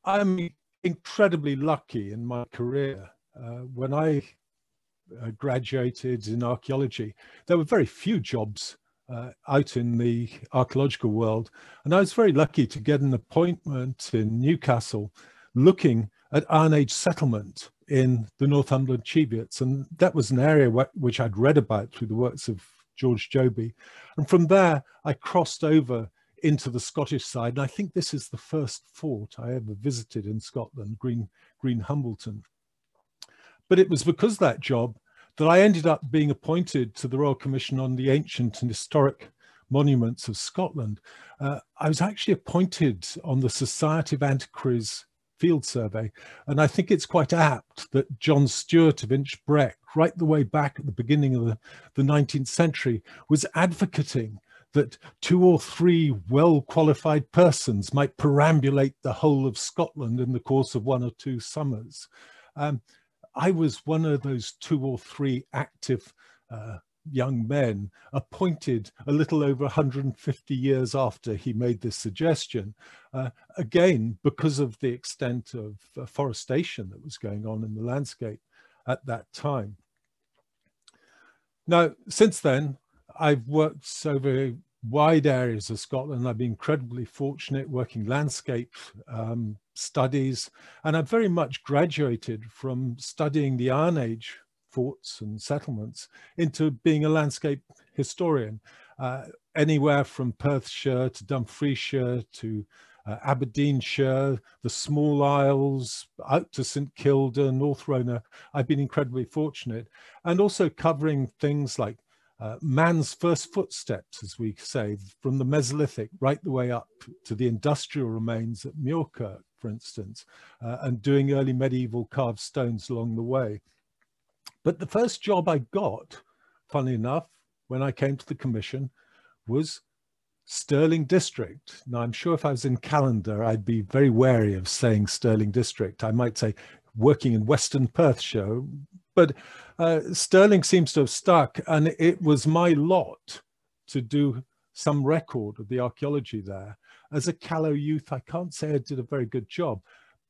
I'm incredibly lucky in my career. When I graduated in archaeology, there were very few jobs out in the archaeological world, and I was very lucky to get an appointment in Newcastle looking at Iron Age settlement in the Northumberland Cheviots, and that was an area which I'd read about through the works of George Joby. And from there I crossed over into the Scottish side, and I think this is the first fort I ever visited in Scotland, Green Humbleton. But it was because of that job that I ended up being appointed to the Royal Commission on the Ancient and Historic Monuments of Scotland. I was actually appointed on the Society of Antiquaries Field Survey, and I think it's quite apt that John Stewart of Inchbreck, right the way back at the beginning of the 19th century, was advocating that 2 or 3 well-qualified persons might perambulate the whole of Scotland in the course of 1 or 2 summers. I was one of those 2 or 3 active young men appointed a little over 150 years after he made this suggestion, again, because of the extent of forestation that was going on in the landscape at that time. Now, since then, I've worked over wide areas of Scotland. I've been incredibly fortunate working landscape studies, and I've very much graduated from studying the Iron Age forts and settlements into being a landscape historian, anywhere from Perthshire to Dumfriesshire to Aberdeenshire, the Small Isles, out to St Kilda, North Rona. I've been incredibly fortunate, and also covering things like man's first footsteps, as we say, from the Mesolithic right the way up to the industrial remains at Muirkirk, for instance, and doing early medieval carved stones along the way. But the first job I got, funnily enough, when I came to the commission, was Stirling District. Now, I'm sure if I was in Callander, I'd be very wary of saying Stirling District. I might say working in Western Perthshire, but Stirling seems to have stuck, and it was my lot to do some record of the archaeology there. As a callow youth, I can't say I did a very good job,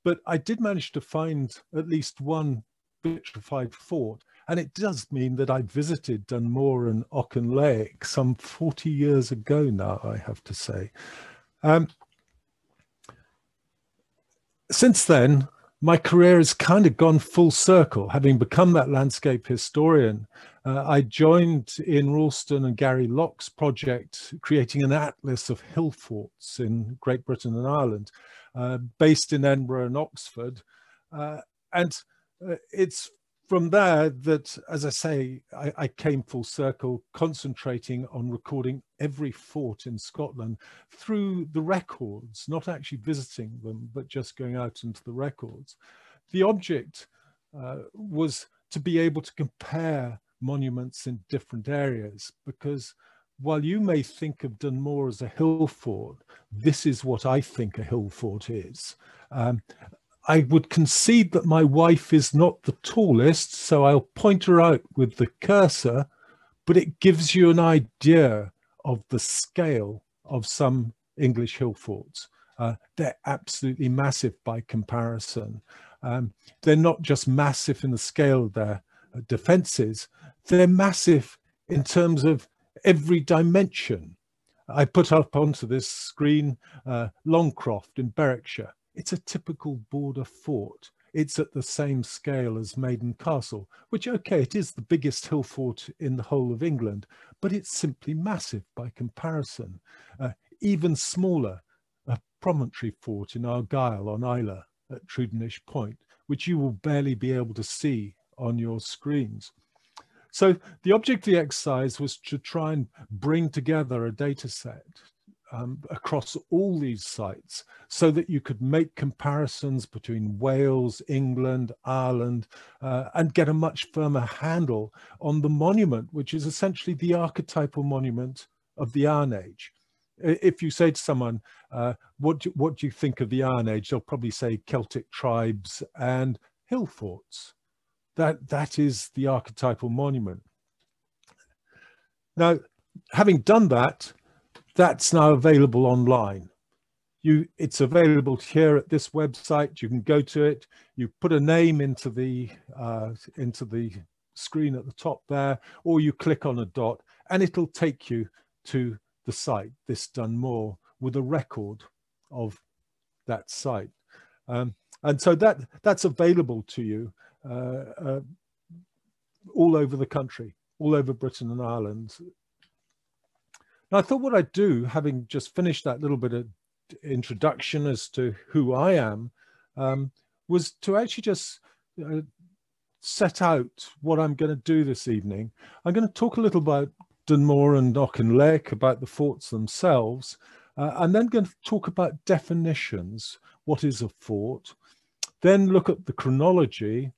but I did manage to find at least one vitrified fort, and it does mean that I visited Dunmore and Auchinleck some 40 years ago now, I have to say. Since then, my career has kind of gone full circle, having become that landscape historian. I joined in Ralston and Gary Loch's project, creating an atlas of Hillforts in Great Britain and Ireland, based in Edinburgh and Oxford. It's from there that, as I say, I came full circle, concentrating on recording every fort in Scotland through the records, not actually visiting them, but just going out into the records. The object was to be able to compare monuments in different areas, because while you may think of Dunmore as a hill fort, this is what I think a hill fort is. I would concede that my wife is not the tallest, so I'll point her out with the cursor, but it gives you an idea of the scale of some English hill forts. They're absolutely massive by comparison. They're not just massive in the scale of their defences, they're massive in terms of every dimension. I put up onto this screen Longcroft in Berwickshire. It's a typical border fort. It's at the same scale as Maiden Castle, which, okay, it is the biggest hill fort in the whole of England, but it's simply massive by comparison. Even smaller, a promontory fort in Argyll on Islay at Trudenish Point, which you will barely be able to see on your screens. So the object of the exercise was to try and bring together a data set across all these sites so that you could make comparisons between Wales, England, Ireland, and get a much firmer handle on the monument, which is essentially the archetypal monument of the Iron Age. If you say to someone, what do you think of the Iron Age? They'll probably say Celtic tribes and hill forts. That is the archetypal monument. Now, having done that, that's now available online. It's available here at this website. You can go to it. You put a name into the screen at the top there, or you click on a dot, and it'll take you to the site, this Dunmore, with a record of that site. And so that's available to you all over the country, all over Britain and Ireland. Now, I thought what I'd do, having just finished that little bit of introduction as to who I am, was to actually just set out what I'm going to do this evening. I'm going to talk a little about Dunmore and Auchinleck, about the forts themselves, and then going to talk about definitions. What is a fort? Then look at the chronology,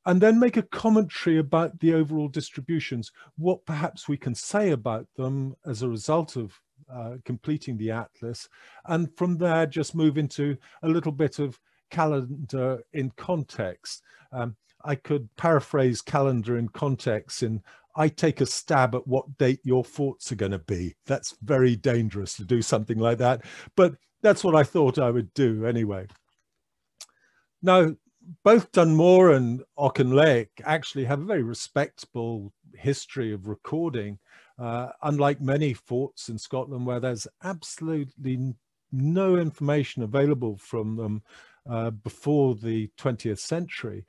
and then make a commentary about the overall distributions, what perhaps we can say about them as a result of completing the atlas, and from there just move into a little bit of Callander in context. I could paraphrase Callander in context in, I take a stab at what date your forts are going to be. That's very dangerous to do something like that, but that's what I thought I would do anyway. Now, both Dunmore and Auchinleck actually have a very respectable history of recording, unlike many forts in Scotland where there's absolutely no information available from them before the 20th century.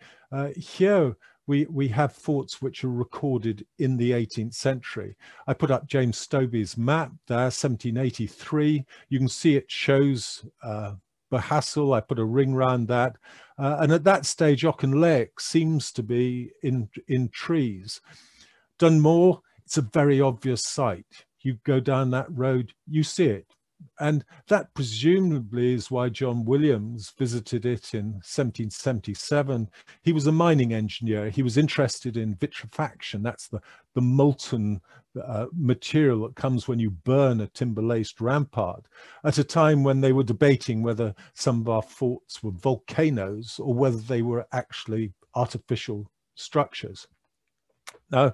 Here we have forts which are recorded in the 18th century. I put up James Stobie's map there, 1783. You can see it shows Bohassel. I put a ring round that. And at that stage, Auchinleck seems to be in trees. Dunmore, it's a very obvious site. You go down that road, you see it. And that presumably is why John Williams visited it in 1777. He was a mining engineer. He was interested in vitrifaction. That's the molten material that comes when you burn a timber-laced rampart, at a time when they were debating whether some of our forts were volcanoes or whether they were actually artificial structures. Now,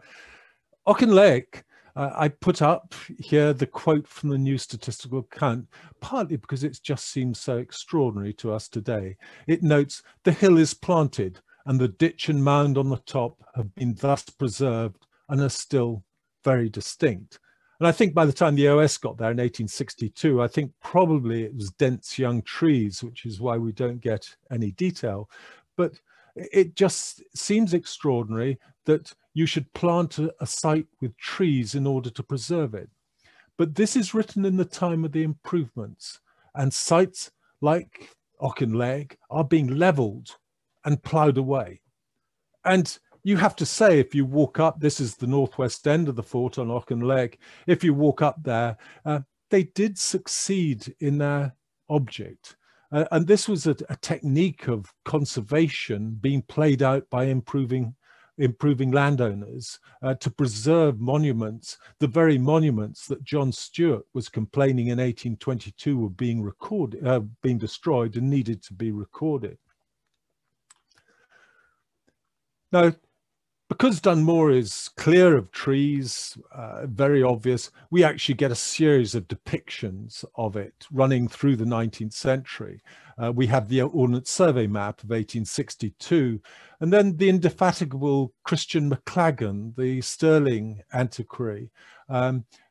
Auchinleck, I put up here the quote from the New Statistical Account, partly because it just seems so extraordinary to us today. It notes, the hill is planted and the ditch and mound on the top have been thus preserved and are still very distinct. And I think by the time the OS got there in 1862, I think probably it was dense young trees, which is why we don't get any detail. But it just seems extraordinary that you should plant a site with trees in order to preserve it. But this is written in the time of the improvements, and sites like Auchinleck are being levelled and ploughed away. And you have to say, if you walk up, this is the northwest end of the fort on Auchinleck, if you walk up there, they did succeed in their object. And this was a technique of conservation being played out by improving landowners to preserve monuments, the very monuments that John Stuart was complaining in 1822 were being destroyed and needed to be recorded. Now, because Dunmore is clear of trees, very obvious, we actually get a series of depictions of it running through the 19th century. We have the Ordnance Survey map of 1862, and then the indefatigable Christian McLagan, the Stirling antiquary.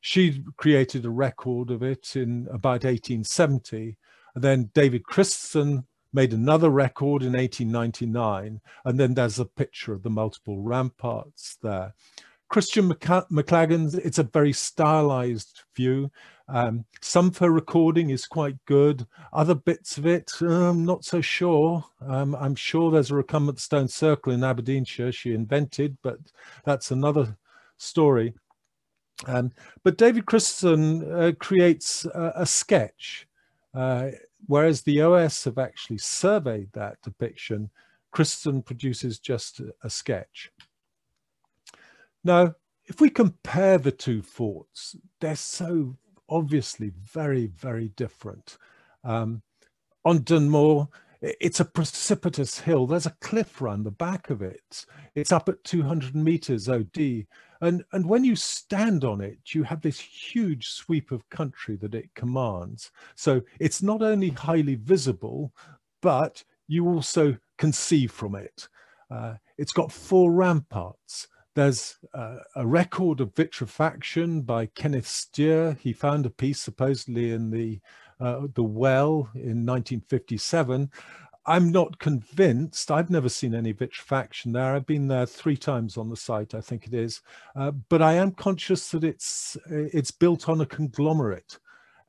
She created a record of it in about 1870, and then David Christensen made another record in 1899, and then there's a picture of the multiple ramparts there. Christian McLagan's, it's a very stylized view. Some of her recording is quite good. Other bits of it, I'm not so sure. I'm sure there's a recumbent stone circle in Aberdeenshire she invented, but that's another story. But David Christensen creates a sketch. Whereas the OS have actually surveyed that depiction, Christensen produces just a sketch. Now, if we compare the two forts, they're so obviously very, very different. On Dunmore, It's a precipitous hill. There's a cliff around the back of it. It's up at 200 meters OD. And when you stand on it, you have this huge sweep of country that it commands. So it's not only highly visible, but you also can see from it. It's got 4 ramparts. There's a record of vitrifaction by Kenneth Steer. He found a piece supposedly in the well in 1957. I'm not convinced. I've never seen any vitrifaction there. I've been there 3 times on the site, I think it is. But I am conscious that it's built on a conglomerate,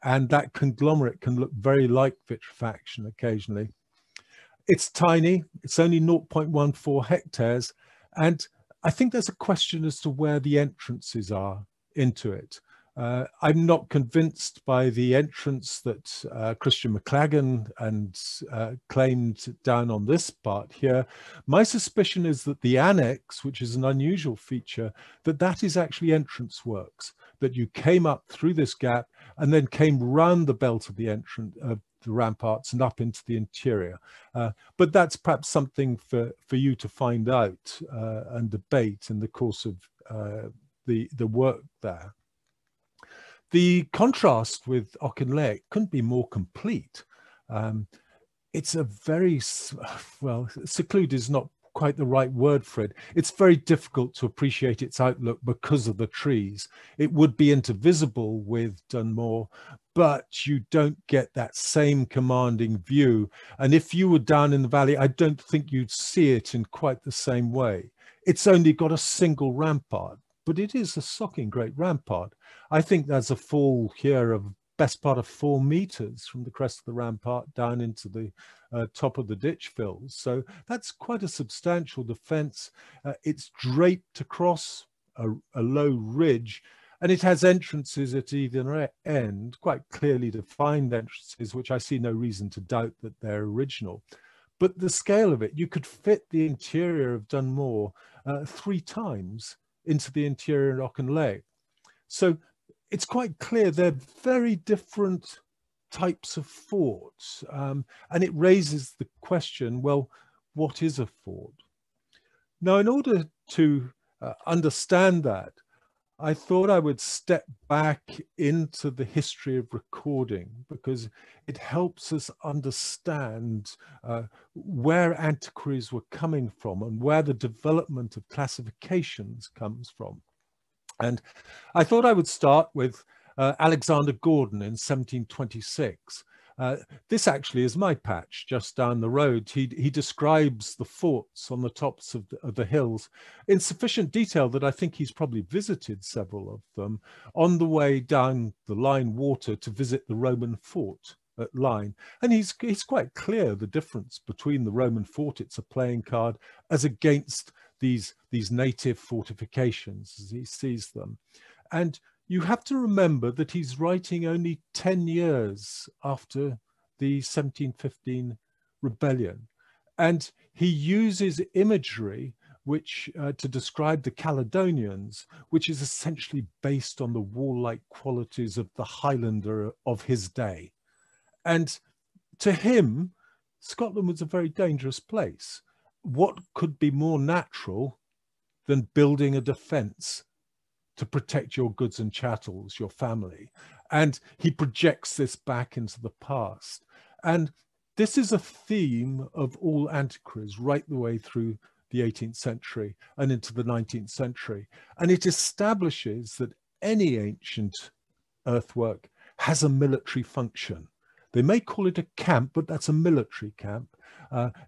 and that conglomerate can look very like vitrifaction occasionally. It's tiny. It's only 0.14 hectares. And I think there's a question as to where the entrances are into it. I'm not convinced by the entrance that Christian McLagan claimed down on this part here. My suspicion is that the annex, which is an unusual feature, that is actually entrance works, that you came up through this gap and then came round the belt of the entrance of the ramparts and up into the interior. But that's perhaps something for you to find out and debate in the course of the work there. The contrast with Auchinleck couldn't be more complete. It's a very, well, secluded is not quite the right word for it. It's very difficult to appreciate its outlook because of the trees. It would be intervisible with Dunmore, but you don't get that same commanding view. And if you were down in the valley, I don't think you'd see it in quite the same way. It's only got a single rampart, but it is a socking great rampart. I think there's a fall here of best part of 4 meters from the crest of the rampart down into the top of the ditch fills. So that's quite a substantial defense. It's draped across a low ridge, and it has entrances at either end, quite clearly defined entrances, which I see no reason to doubt that they're original. But the scale of it, you could fit the interior of Dunmore 3 times into the interior of Auchinleck. So it's quite clear they're very different types of forts. And it raises the question, well, what is a fort? Now, in order to understand that, I thought I would step back into the history of recording, because it helps us understand where antiquaries were coming from and where the development of classifications comes from. And I thought I would start with Alexander Gordon in 1726. This actually is my patch just down the road. He describes the forts on the tops of the hills in sufficient detail that I think he's probably visited several of them on the way down the Line water to visit the Roman fort at Line. And he's quite clear the difference between the Roman fort, it's a playing card, as against these native fortifications as he sees them. And you have to remember that he's writing only 10 years after the 1715 rebellion. And he uses imagery which to describe the Caledonians, which is essentially based on the warlike qualities of the Highlander of his day. And to him, Scotland was a very dangerous place. What could be more natural than building a defense to protect your goods and chattels, your family? And he projects this back into the past. And this is a theme of all antiquaries right the way through the 18th century and into the 19th century. And it establishes that any ancient earthwork has a military function. They may call it a camp, but that's a military camp.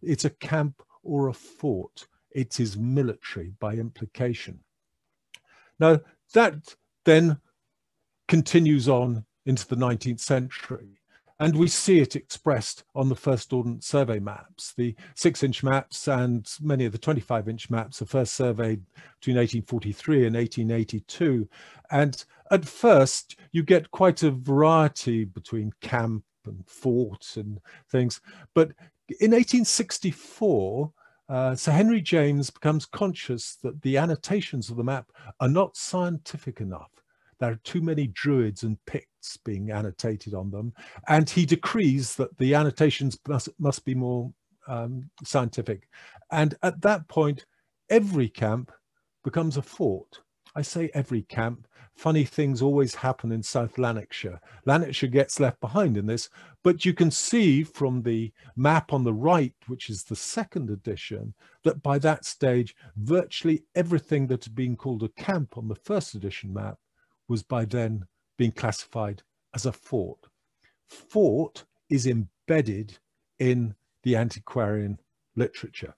It's a camp or a fort. It is military by implication. Now, that then continues on into the 19th century, and we see it expressed on the first Ordnance Survey maps. The 6-inch maps and many of the 25-inch maps are first surveyed between 1843 and 1882. And at first, you get quite a variety between camp and fort and things. But in 1864, Sir Henry James becomes conscious that the annotations of the map are not scientific enough. there are too many Druids and Picts being annotated on them, and he decrees that the annotations must be more scientific. And at that point, every camp becomes a fort. I say every camp. Funny things always happen in South Lanarkshire. Lanarkshire gets left behind in this, but you can see from the map on the right, which is the second edition, that by that stage, virtually everything that had been called a camp on the first edition map was by then being classified as a fort. Fort is embedded in the antiquarian literature.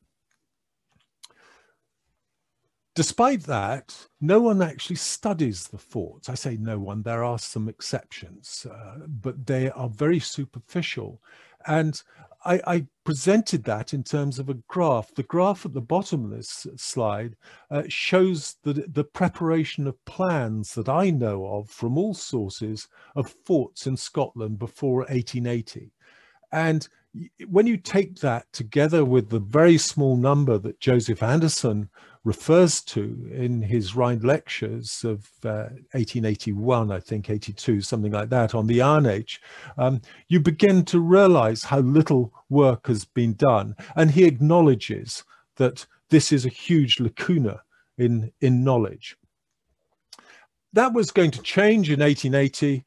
Despite that, no one actually studies the forts. I say no one, there are some exceptions, but they are very superficial. And I presented that in terms of a graph. The graph at the bottom of this slide shows the preparation of plans that I know of from all sources of forts in Scotland before 1880. And when you take that together with the very small number that Joseph Anderson refers to in his Rhine lectures of 1881, I think 82, something like that, on the Iron Age, you begin to realize how little work has been done. And he acknowledges that this is a huge lacuna in knowledge. That was going to change in 1880,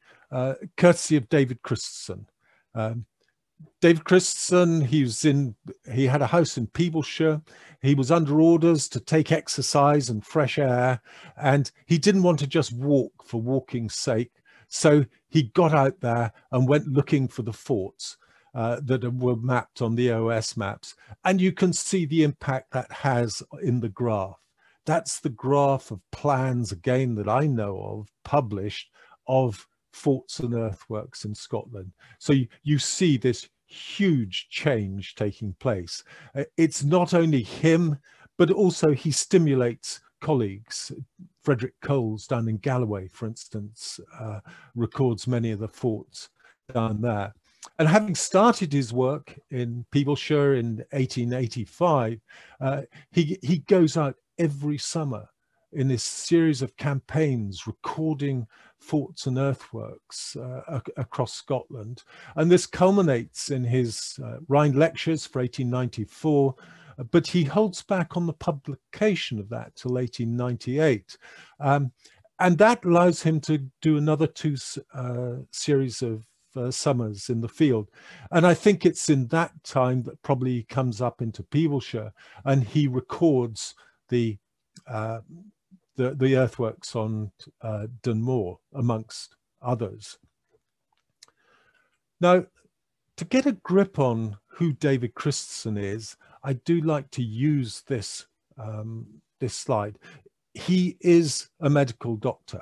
courtesy of David Christensen. David Christensen, he had a house in Peeblesshire. He was under orders to take exercise and fresh air, and he didn't want to just walk for walking's sake. So he got out there and went looking for the forts that were mapped on the OS maps. And you can see the impact that has in the graph. That's the graph of plans, again, that I know of, published, of forts and earthworks in Scotland. So you see this huge change taking place. It's not only him, but also he stimulates colleagues. Frederick Coles down in Galloway, for instance, records many of the forts down there. And having started his work in Peeblesshire in 1885, he goes out every summer in this series of campaigns recording forts and earthworks across Scotland. And this culminates in his Rhine lectures for 1894, but he holds back on the publication of that till 1898. And that allows him to do another two series of summers in the field. And I think it's in that time that probably he comes up into Peeblesshire and he records the earthworks on Dunmore, amongst others. Now, to get a grip on who David Christensen is, I do like to use this, this slide. He is a medical doctor,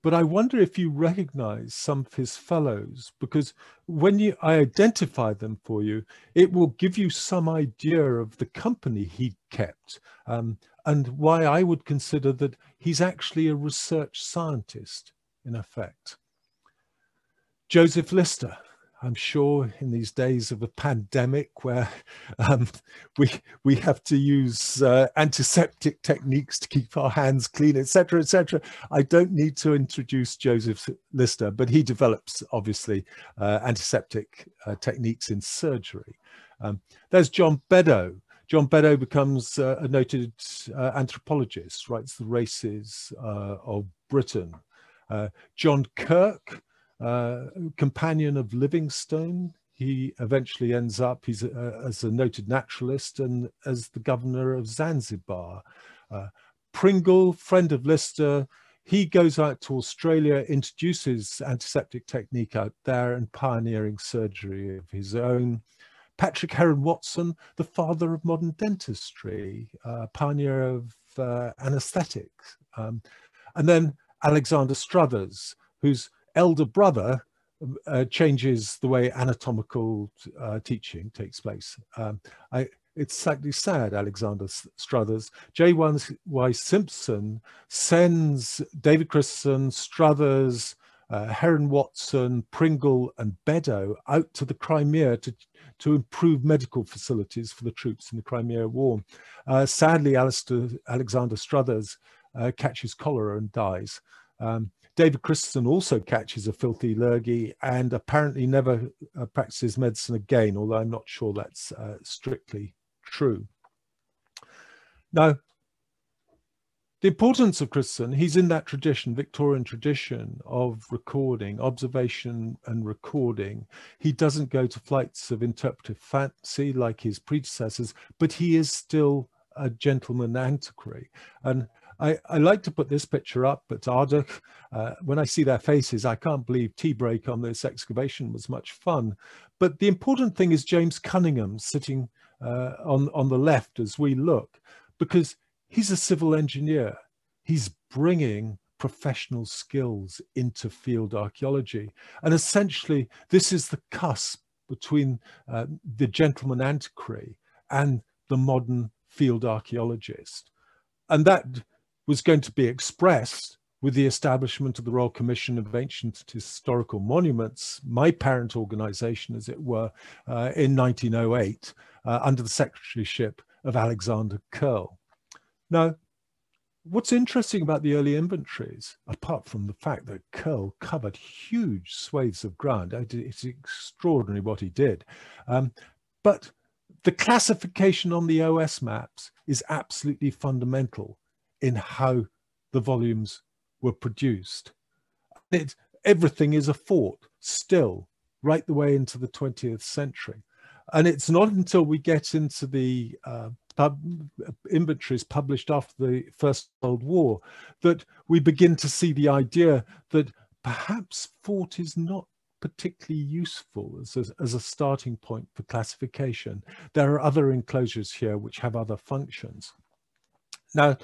but I wonder if you recognize some of his fellows, because when I identify them for you, it will give you some idea of the company he kept. And why I would consider that he's actually a research scientist, in effect. Joseph Lister, I'm sure in these days of a pandemic where we have to use antiseptic techniques to keep our hands clean, etc., etc. I don't need to introduce Joseph Lister, but he develops, obviously, antiseptic techniques in surgery. There's John Beddoe. John Beddoe becomes a noted anthropologist, writes the races of Britain. John Kirk, companion of Livingstone, he eventually ends up, he's as a noted naturalist and as the governor of Zanzibar. Pringle, friend of Lister, he goes out to Australia, introduces antiseptic technique out there and pioneering surgery of his own. Patrick Heron Watson, the father of modern dentistry, pioneer of anaesthetics. And then Alexander Struthers, whose elder brother changes the way anatomical teaching takes place. It's slightly sad, Alexander Struthers. J.Y. Simpson sends David Christensen, Struthers, Heron Watson, Pringle and Beddoe out to the Crimea to improve medical facilities for the troops in the Crimea War. Sadly, Alexander Struthers catches cholera and dies. David Christensen also catches a filthy lurgy and apparently never practices medicine again, although I'm not sure that's strictly true. Now, the importance of Christensen, he's in that tradition, Victorian tradition of recording, observation and recording. He doesn't go to flights of interpretive fancy like his predecessors, but he is still a gentleman antiquary. And I like to put this picture up at Ardach. When I see their faces, I can't believe tea break on this excavation was much fun. But the important thing is James Cunningham sitting on the left as we look, because he's a civil engineer. He's bringing professional skills into field archaeology. And essentially, this is the cusp between the gentleman antiquary and the modern field archaeologist. And that was going to be expressed with the establishment of the Royal Commission of Ancient Historical Monuments, my parent organisation, as it were, in 1908, under the secretaryship of Alexander Curl. Now, what's interesting about the early inventories, apart from the fact that Curl covered huge swathes of ground, it's extraordinary what he did, but the classification on the OS maps is absolutely fundamental in how the volumes were produced. Everything is a fort still, right the way into the 20th century. And it's not until we get into the inventories published after the First World War that we begin to see the idea that perhaps fort is not particularly useful as a starting point for classification. There are other enclosures here which have other functions. Now,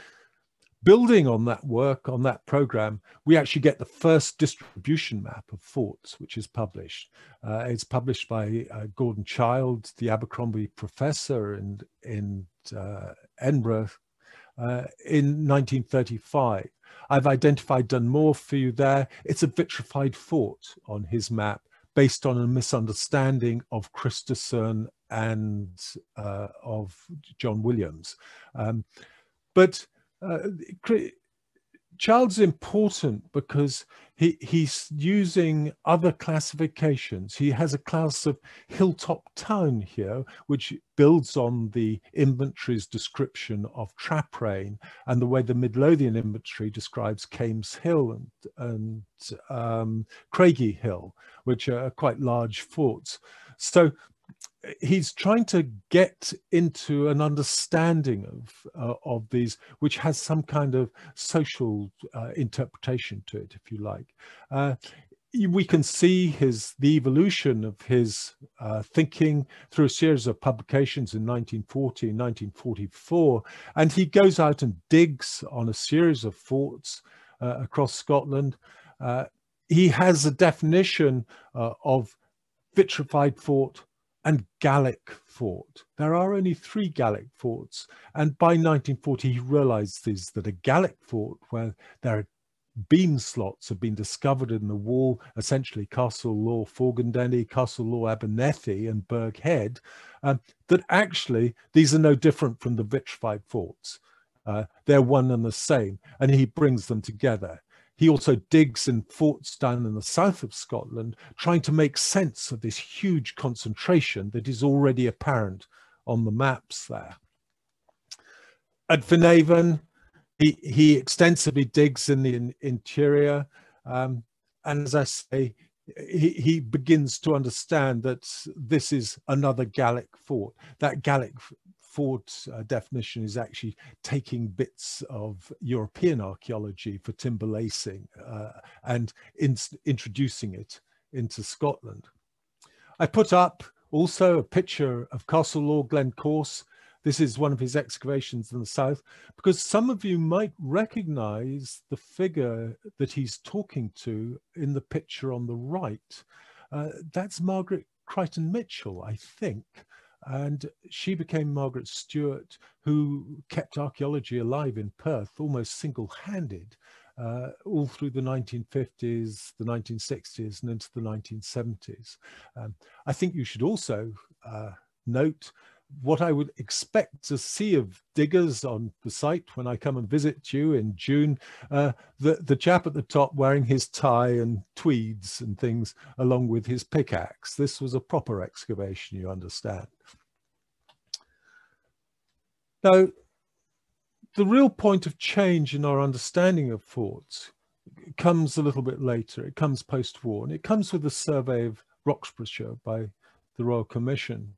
building on that work, on that program, we actually get the first distribution map of forts, which is published. It's published by Gordon Child, the Abercrombie professor in Edinburgh, in 1935. I've identified Dunmore for you there. It's a vitrified fort on his map based on a misunderstanding of Christensen and of John Williams. But Child's important because he's using other classifications. He has a class of hilltop town here, which builds on the inventory's description of Traprain and the way the Midlothian inventory describes Kames Hill and Craigie Hill, which are quite large forts. So he's trying to get into an understanding of these, which has some kind of social interpretation to it, if you like. We can see the evolution of his thinking through a series of publications in 1940 and 1944, and he goes out and digs on a series of forts across Scotland. He has a definition of vitrified fort and Gallic fort. There are only 3 Gallic forts, and by 1940 he realizes that a Gallic fort where there are beam slots have been discovered in the wall, essentially Castle Law Forgandenny, Castle Law Abernethy and Burgh Head, that actually these are no different from the vitrified forts. They're one and the same, and he brings them together. He also digs in forts down in the south of Scotland, trying to make sense of this huge concentration that is already apparent on the maps there. At Finhaven, he extensively digs in the interior, and as I say, he begins to understand that this is another Gallic fort. That Gallic fort definition is actually taking bits of European archaeology for timber lacing and introducing it into Scotland. I put up also a picture of Castle Law Glencorse. This is one of his excavations in the south, because some of you might recognize the figure that he's talking to in the picture on the right. That's Margaret Crichton Mitchell, I think. And she became Margaret Stewart, who kept archaeology alive in Perth almost single-handed all through the 1950s, the 1960s, and into the 1970s. I think you should also note what I would expect to see of diggers on the site when I come and visit you in June, the chap at the top wearing his tie and tweeds and things along with his pickaxe. This was a proper excavation, you understand. Now, the real point of change in our understanding of forts comes a little bit later. It comes post-war, and it comes with the survey of Roxburghshire by the Royal Commission.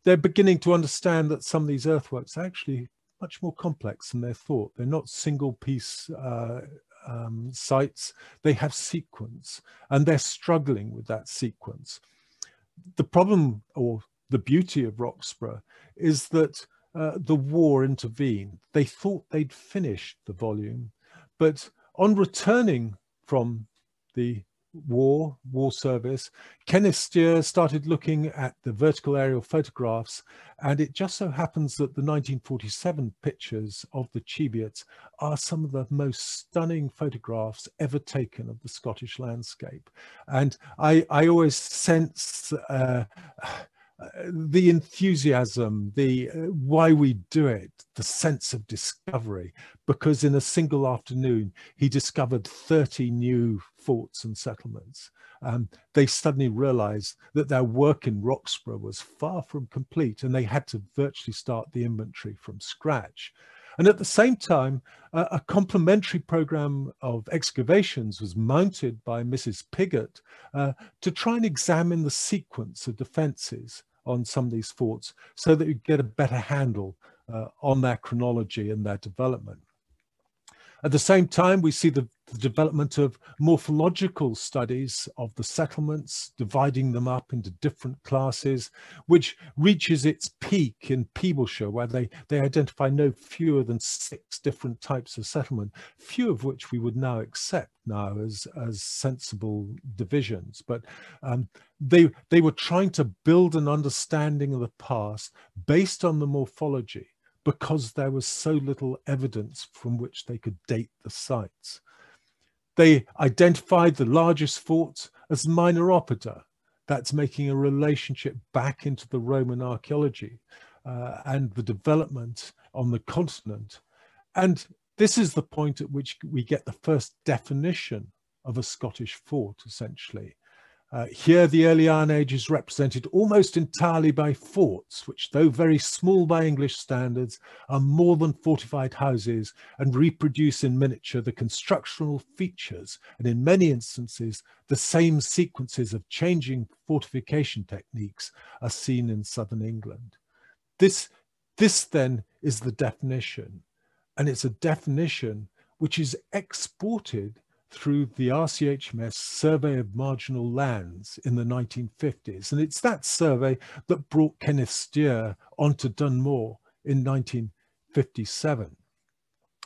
They're beginning to understand that some of these earthworks are actually much more complex than they thought. They're not single piece sites. They have sequence, and they're struggling with that sequence. The problem, or the beauty of Roxburgh, is that the war intervened. They thought they'd finished the volume, but on returning from the war service, Kenneth Steer started looking at the vertical aerial photographs, and it just so happens that the 1947 pictures of the Chebiots are some of the most stunning photographs ever taken of the Scottish landscape. And I always sense the enthusiasm, the why we do it, the sense of discovery, because in a single afternoon he discovered 30 new forts and settlements. They suddenly realized that their work in Roxburgh was far from complete, and they had to virtually start the inventory from scratch. And at the same time, a complementary program of excavations was mounted by Mrs. Piggott to try and examine the sequence of defences on some of these forts so that you get a better handle on their chronology and their development. At the same time, we see the development of morphological studies of the settlements, dividing them up into different classes, which reaches its peak in Peebleshire, where they identify no fewer than 6 different types of settlement, few of which we would now accept now as sensible divisions. But they were trying to build an understanding of the past based on the morphology, because there was so little evidence from which they could date the sites. They identified the largest forts as Minoropoda. That's making a relationship back into the Roman archaeology and the development on the continent. And this is the point at which we get the first definition of a Scottish fort, essentially. Here, the early Iron Age is represented almost entirely by forts, which, though very small by English standards, are more than fortified houses and reproduce in miniature the constructional features, and in many instances, the same sequences of changing fortification techniques are seen in southern England. This then is the definition, and it's a definition which is exported through the RCHMS Survey of Marginal Lands in the 1950s. And it's that survey that brought Kenneth Steer onto Dunmore in 1957.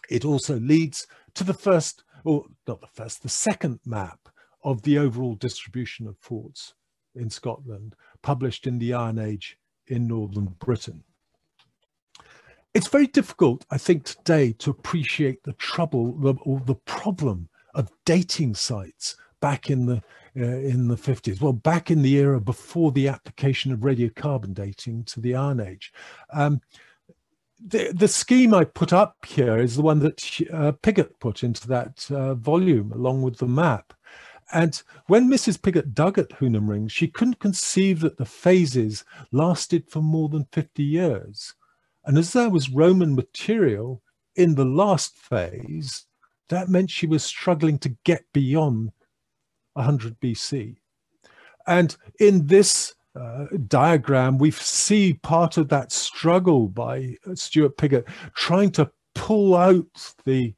It also leads to the first, or not the first, the second map of the overall distribution of forts in Scotland, published in the Iron Age in Northern Britain. It's very difficult, I think, today to appreciate the trouble or the problem of dating sites back in the 50s, well, back in the era before the application of radiocarbon dating to the Iron Age. The scheme I put up here is the one that Piggott put into that volume along with the map. And when Mrs. Piggott dug at Hoonham Rings, she couldn't conceive that the phases lasted for more than 50 years. And as there was Roman material in the last phase, that meant she was struggling to get beyond 100 BC. And in this diagram, we see part of that struggle by Stuart Piggott trying to pull out the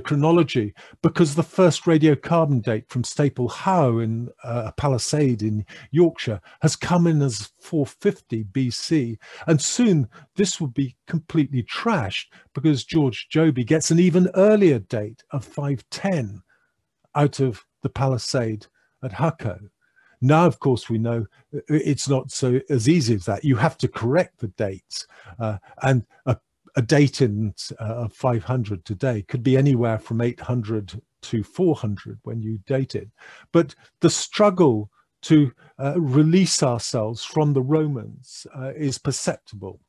chronology, because the first radiocarbon date from Staple Howe in a palisade in Yorkshire has come in as 450 BC. And soon this will be completely trashed, because George Joby gets an even earlier date of 510 out of the palisade at Hucko. Now, of course, we know it's not so as easy as that. You have to correct the dates, and a date in 500 today could be anywhere from 800 to 400 when you date it. But the struggle to release ourselves from the Romans is perceptible.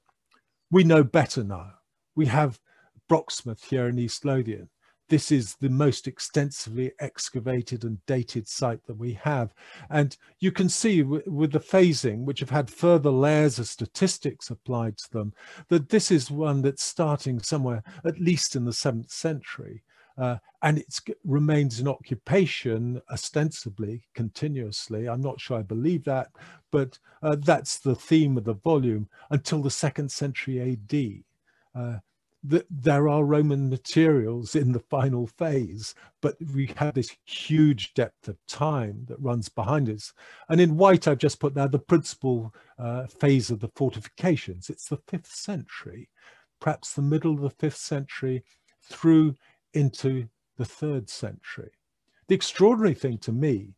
We know better now. We have Broxmouth here in East Lothian. This is the most extensively excavated and dated site that we have. And you can see with the phasing, which have had further layers of statistics applied to them, that this is one that's starting somewhere, at least in the 7th century. And it remains in occupation ostensibly, continuously. I'm not sure I believe that, but that's the theme of the volume until the 2nd century AD. There are Roman materials in the final phase, but we have this huge depth of time that runs behind us. And in white, I've just put there the principal phase of the fortifications. It's the 5th century, perhaps the middle of the 5th century through into the 3rd century. The extraordinary thing to me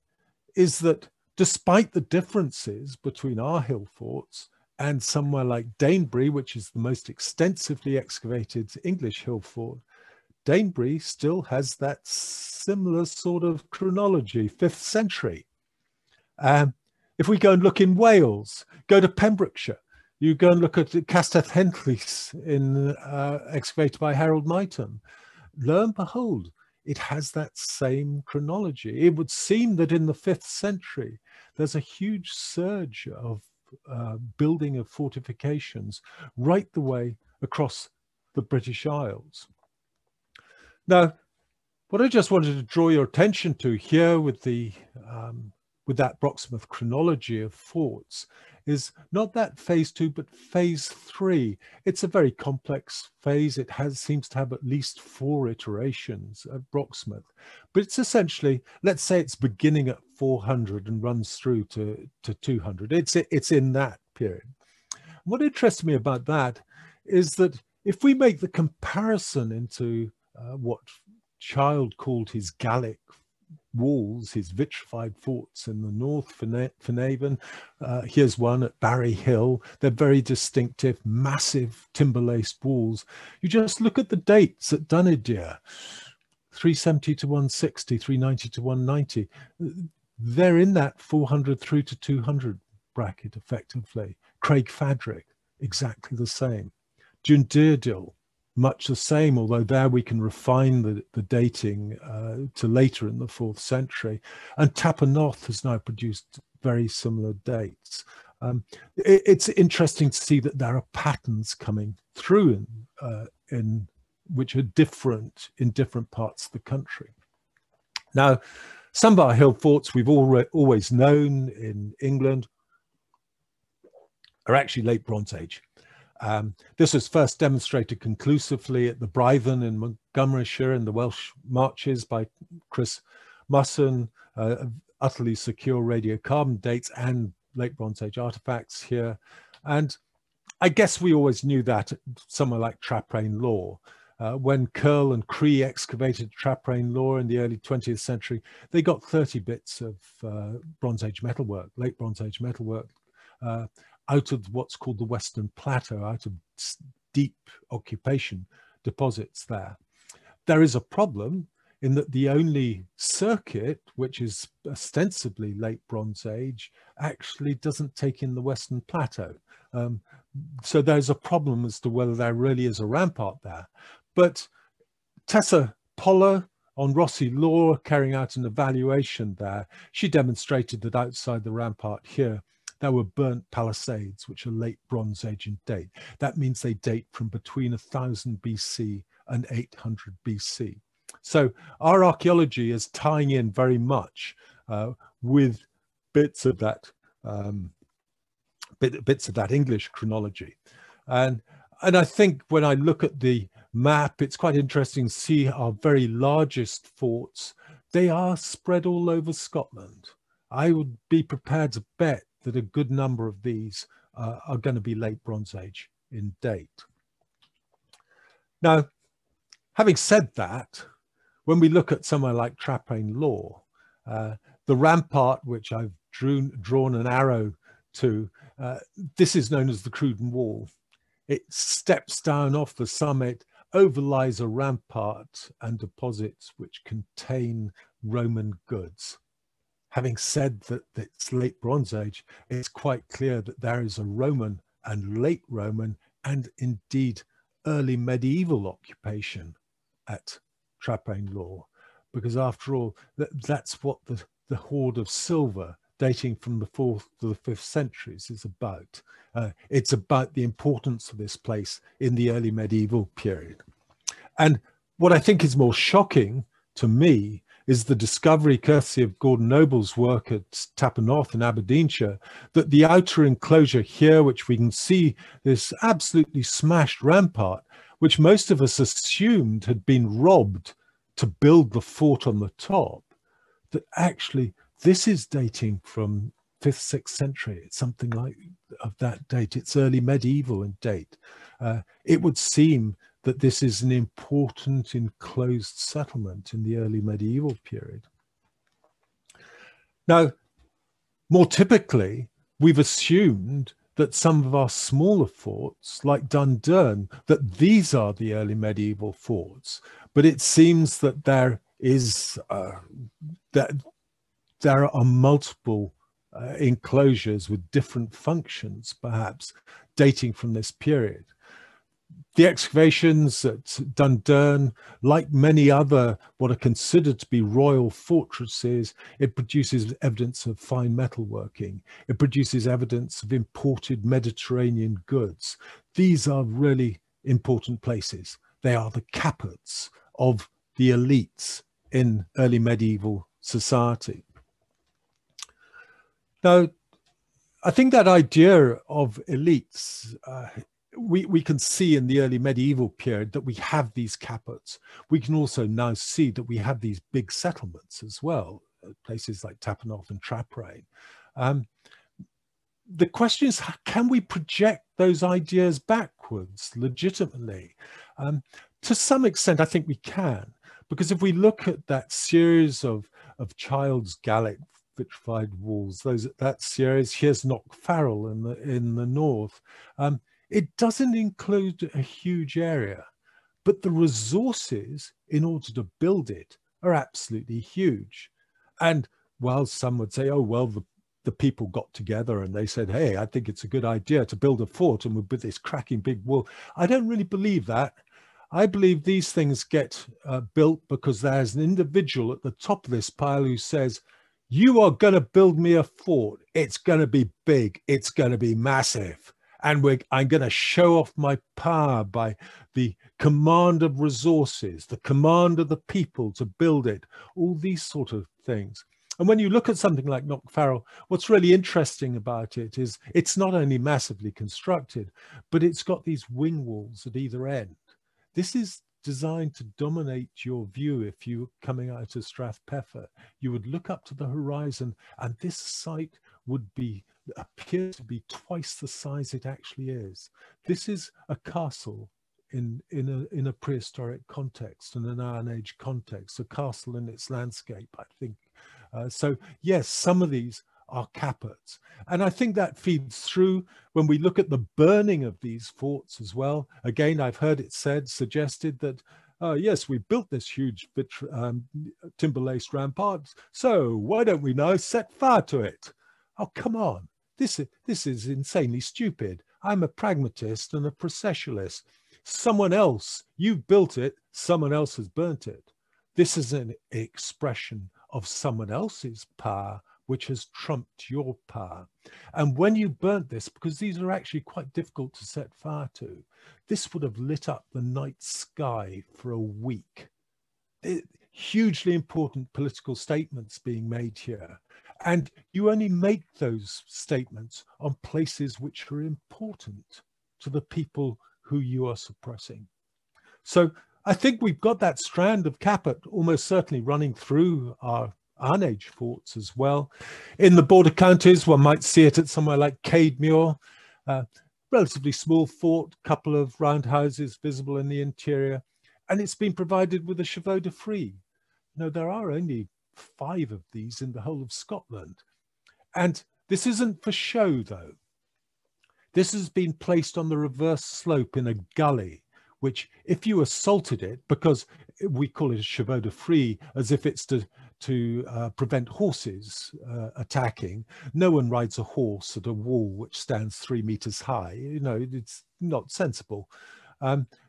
is that despite the differences between our hill forts and somewhere like Danebury, which is the most extensively excavated English hill fort, Danebury still has that similar sort of chronology, 5th century. If we go and look in Wales, go to Pembrokeshire, you go and look at Castell Henllys excavated by Harold Myton. Lo and behold, it has that same chronology. It would seem that in the 5th century, there's a huge surge of building of fortifications right the way across the British Isles. Now, what I just wanted to draw your attention to here with the with that Broxmouth chronology of forts is not that phase 2, but phase 3. It's a very complex phase. It seems to have at least 4 iterations at Broxmouth, but it's essentially, let's say it's beginning at 400 and runs through to 200. It's in that period. What interests me about that is that if we make the comparison into what Child called his Gallic walls, his vitrified forts in the north, Finavon. Here's one at Barry Hill. They're very distinctive, massive timber-laced walls. You just look at the dates at Dunadir, 370 to 160, 390 to 190. They're in that 400 through to 200 bracket, effectively. Craig Fadrick, exactly the same. Dundirdil, much the same, although there we can refine the dating to later in the 4th century. And Tappernoth has now produced very similar dates. It's interesting to see that there are patterns coming through in which are different in different parts of the country. Now, some of our hill forts we've always known in England are actually late Bronze Age. This was first demonstrated conclusively at the Brython in Montgomeryshire in the Welsh Marches by Chris Musson, utterly secure radiocarbon dates and late Bronze Age artifacts here. And I guess we always knew that at somewhere like Traprain Law. When Curl and Cree excavated Traprain Law in the early 20th century, they got 30 bits of Bronze Age metalwork, late Bronze Age metalwork, out of what's called the Western Plateau, out of deep occupation deposits there. There is a problem in that the only circuit, which is ostensibly late Bronze Age, actually doesn't take in the Western Plateau. So there's a problem as to whether there really is a rampart there. But Tessa Poller on Rossi Law, carrying out an evaluation there, she demonstrated that outside the rampart here, there were burnt palisades, which are late Bronze Age in date. That means they date from between 1000 BC and 800 BC. So our archaeology is tying in very much with bits of that English chronology. And I think when I look at the map, it's quite interesting to see our very largest forts. They are spread all over Scotland. I would be prepared to bet that a good number of these are going to be late Bronze Age in date. Now, having said that, when we look at somewhere like Traprain Law, the rampart, which I've drawn an arrow to, this is known as the Cruden Wall. It steps down off the summit, overlies a rampart and deposits which contain Roman goods. having said that it's late Bronze Age, it's quite clear that there is a Roman and late Roman and indeed early medieval occupation at Traprain Law, because after all, that's what the hoard of silver dating from the 4th to the 5th centuries is about. It's about the importance of this place in the early medieval period. And what I think is more shocking to me is the discovery, courtesy of Gordon Noble's work at Tapper North in Aberdeenshire, that the outer enclosure here, which we can see this absolutely smashed rampart, which most of us assumed had been robbed to build the fort on the top, that actually this is dating from 5th, 6th century. It's something like of that date. It's early medieval in date. It would seem that this is an important enclosed settlement in the early medieval period. Now, more typically, we've assumed that some of our smaller forts, like Dundurn, that these are the early medieval forts. But it seems that there is that there are multiple enclosures with different functions, perhaps dating from this period. The excavations at Dundurn, like many other what are considered to be royal fortresses, it produces evidence of fine metalworking. It produces evidence of imported Mediterranean goods. These are really important places. They are the capots of the elites in early medieval society. Now, I think that idea of elites, we can see in the early medieval period that we have these capots. We can also now see that we have these big settlements as well, places like Tappernorth and Traprain. The question is, can we project those ideas backwards legitimately? To some extent, I think we can, because if we look at that series of Child's Gallic vitrified walls, that series, here's Knockfarrell in the north, it doesn't include a huge area, but the resources in order to build it are absolutely huge. And while some would say, oh, well, the people got together and they said, hey, I think it's a good idea to build a fort and we'll build this cracking big wall. I don't really believe that. I believe these things get built because there's an individual at the top of this pile who says, you are going to build me a fort. It's going to be big. It's going to be massive. And I'm going to show off my power by the command of resources, the command of the people to build it, all these sort of things. And when you look at something like Knockfarrell, what's really interesting about it is it's not only massively constructed, but it's got these wing walls at either end. This is designed to dominate your view. If you were coming out of Strathpeffer, you would look up to the horizon and this site would appear to be twice the size it actually is. This is a castle in a prehistoric context, in an Iron Age context, a castle in its landscape, I think. So yes, some of these are capots. And I think that feeds through when we look at the burning of these forts as well. Again, I've heard it suggested that, yes, we built this huge timber-laced rampart, so why don't we now set fire to it? Oh, come on. This is insanely stupid. I'm a pragmatist and a processualist. Someone else, you built it, someone else has burnt it. This is an expression of someone else's power, which has trumped your power. And when you burnt this, because these are actually quite difficult to set fire to, this would have lit up the night sky for a week. Hugely important political statements being made here. And you only make those statements on places which are important to the people who you are suppressing. So I think we've got that strand of caput almost certainly running through our Iron Age forts as well. In the border counties, one might see it at somewhere like Cademure, relatively small fort, couple of roundhouses visible in the interior, and it's been provided with a chevaux de frise. No, there are only 5 of these in the whole of Scotland. And this isn't for show, though. This has been placed on the reverse slope in a gully, which if you assaulted it, because we call it a chevaux de frise, as if it's to to prevent horses attacking. No one rides a horse at a wall which stands 3 meters high. You know, it's not sensible.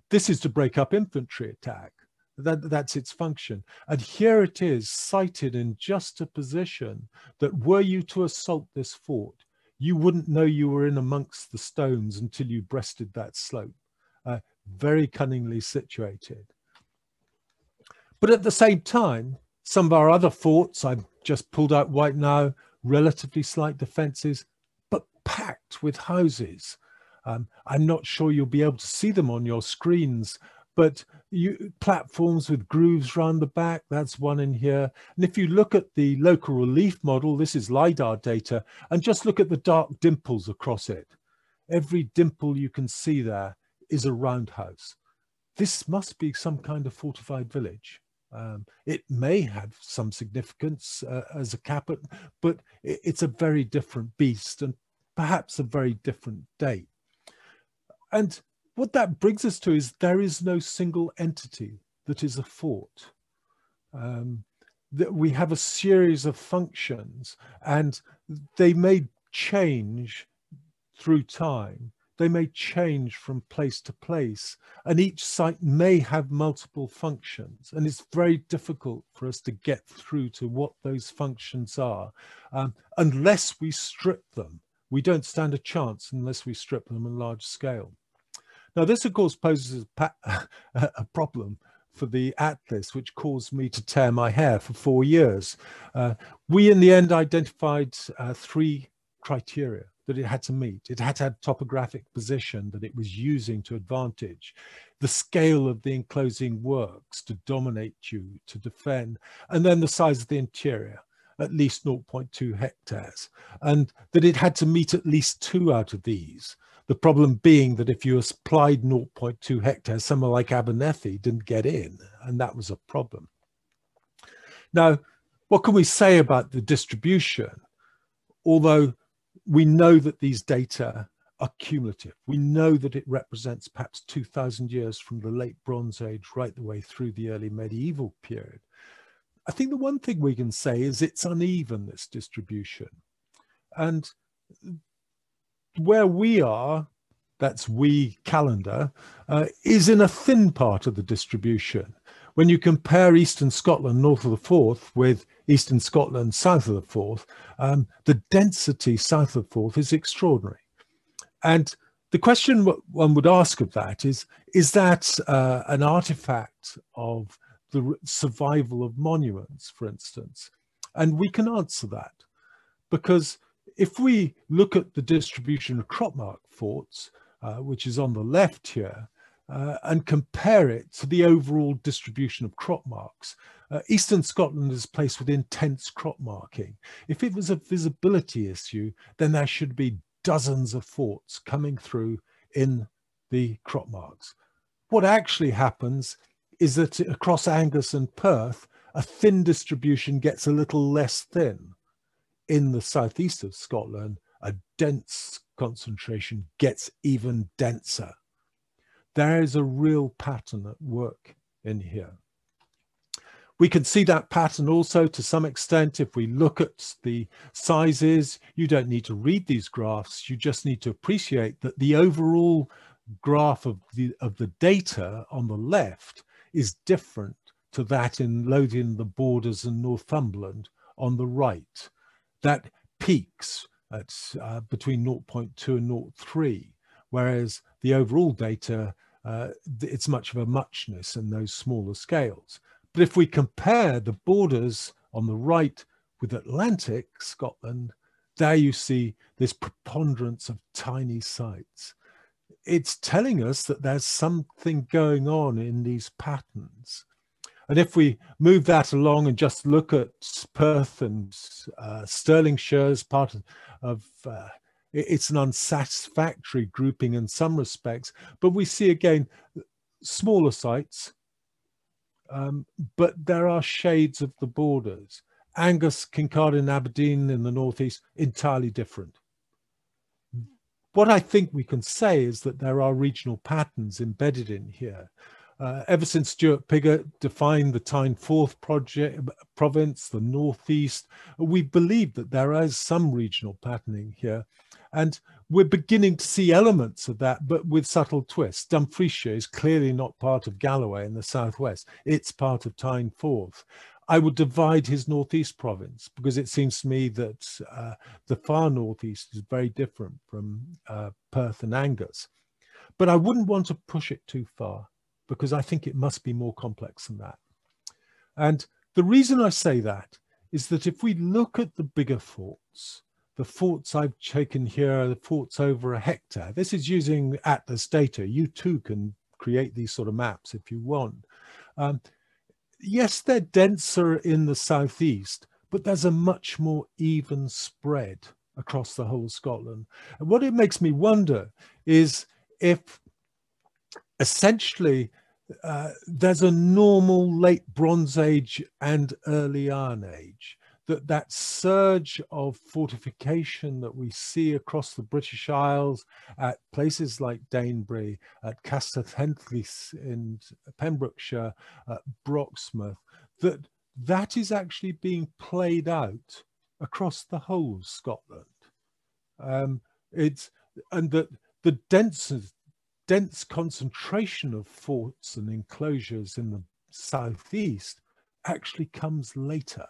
This is to break up infantry attack. That's its function. And here it is, sited in just a position that were you to assault this fort, you wouldn't know you were in amongst the stones until you breasted that slope. Very cunningly situated. But at the same time, some of our other forts, I've just pulled out right now, relatively slight defences, but packed with houses. I'm not sure you'll be able to see them on your screens, but platforms with grooves round the back, that's one in here. And if you look at the local relief model, this is LiDAR data, and just look at the dark dimples across it. Every dimple you can see there is a roundhouse. This must be some kind of fortified village. It may have some significance as a caput, but it's a very different beast and perhaps a very different date. And what that brings us to is there is no single entity that is a fort. That we have a series of functions, and they may change through time. They may change from place to place, and each site may have multiple functions, and it's very difficult for us to get through to what those functions are unless we strip them. We don't stand a chance unless we strip them on large scale. Now, this, of course, poses a problem for the atlas, which caused me to tear my hair for 4 years. We, in the end, identified 3 criteria that it had to meet. It had to have topographic position that it was using to advantage, the scale of the enclosing works to dominate you, to defend, and then the size of the interior, at least 0.2 hectares, and that it had to meet at least 2 out of these. The problem being that if you applied 0.2 hectares, somewhere like Abernethy didn't get in, and that was a problem. Now, what can we say about the distribution? Although we know that these data are cumulative, we know that it represents perhaps 2,000 years from the late Bronze Age right the way through the early medieval period. I think the one thing we can say is it's uneven, this distribution. And where we are, that's we, Callander, is in a thin part of the distribution. When you compare Eastern Scotland north of the Forth with Eastern Scotland south of the Forth, the density south of the Forth is extraordinary. And the question one would ask of that is that an artifact of the survival of monuments, for instance? And we can answer that, because if we look at the distribution of crop-marked forts, which is on the left here, and compare it to the overall distribution of crop marks, Eastern Scotland is placed with intense crop marking. If it was a visibility issue, then there should be dozens of forts coming through in the crop marks. What actually happens is that across Angus and Perth, a thin distribution gets a little less thin. In the southeast of Scotland, a dense concentration gets even denser. There is a real pattern at work in here. We can see that pattern also to some extent if we look at the sizes. You don't need to read these graphs, you just need to appreciate that the overall graph of the data on the left is different to that in Lothian, the Borders and Northumberland on the right. That peaks at between 0.2 and 0.3, whereas the overall data, it's much of a muchness in those smaller scales. But if we compare the Borders on the right with Atlantic Scotland, there you see this preponderance of tiny sites. It's telling us that there's something going on in these patterns. And if we move that along and just look at Perth and Stirlingshire as part of it's an unsatisfactory grouping in some respects, but we see again smaller sites, but there are shades of the Borders. Angus, Kincardine and Aberdeen in the northeast, entirely different. What I think we can say is that there are regional patterns embedded in here. Ever since Stuart Pigott defined the Tyne Forth province, the northeast, we believe that there is some regional patterning here. And we're beginning to see elements of that, but with subtle twists. Dumfriesshire is clearly not part of Galloway in the southwest. It's part of Tyne Forth. I would divide his northeast province because it seems to me that the far northeast is very different from Perth and Angus. But I wouldn't want to push it too far, because I think it must be more complex than that. And the reason I say that is that if we look at the bigger forts, the forts I've taken here are the forts over a hectare. This is using Atlas data. You too can create these sort of maps if you want. Yes, they're denser in the southeast, but there's a much more even spread across the whole of Scotland. And what it makes me wonder is if essentially there's a normal late Bronze Age and early Iron Age, that surge of fortification that we see across the British Isles at places like Danebury, at Castell Henllys in Pembrokeshire, at Broxmouth, that is actually being played out across the whole of Scotland. And that the dense concentration of forts and enclosures in the southeast actually comes later.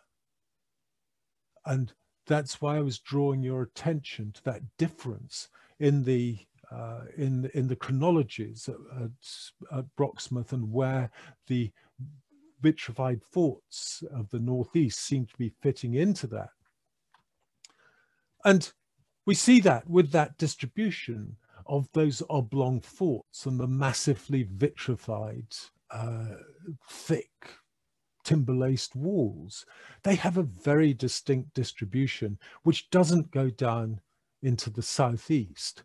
And that's why I was drawing your attention to that difference in the chronologies at Broxmouth, and where the vitrified forts of the northeast seem to be fitting into that. And we see that with that distribution of those oblong forts and the massively vitrified, thick, timber-laced walls. They have a very distinct distribution, which doesn't go down into the southeast.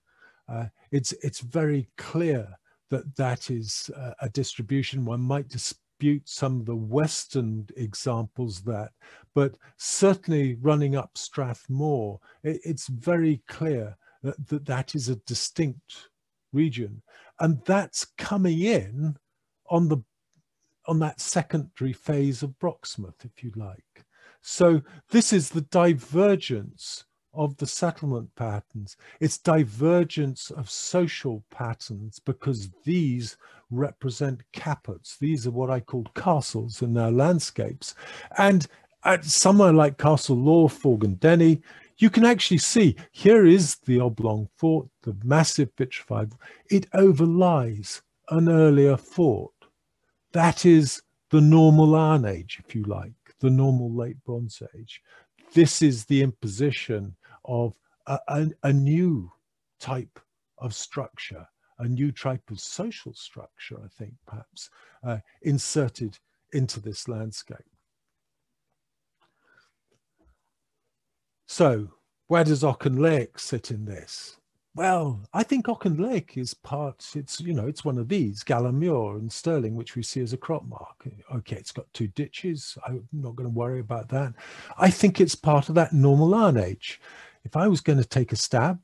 It's very clear that is a distribution. One might dispute some of the Western examples of that, but certainly running up Strathmore, it's very clear that is a distinct region, and that's coming in on that secondary phase of Broxmouth, if you like. So this is the divergence of the settlement patterns. It's divergence of social patterns, because these represent cappots. These are what I call castles in their landscapes. And at somewhere like Castle Lawford and Denny, you can actually see, here is the oblong fort, the massive vitrified. It overlies an earlier fort. That is the normal Iron Age, if you like, the normal late Bronze Age. This is the imposition of a new type of structure, a new type of social structure, I think, perhaps, inserted into this landscape. So where does Auchinleck sit in this? Well, I think Auchinleck is it's one of these, Gallamure and Stirling, which we see as a crop mark. Okay, it's got 2 ditches. I'm not going to worry about that. I think it's part of that normal Iron Age. If I was going to take a stab,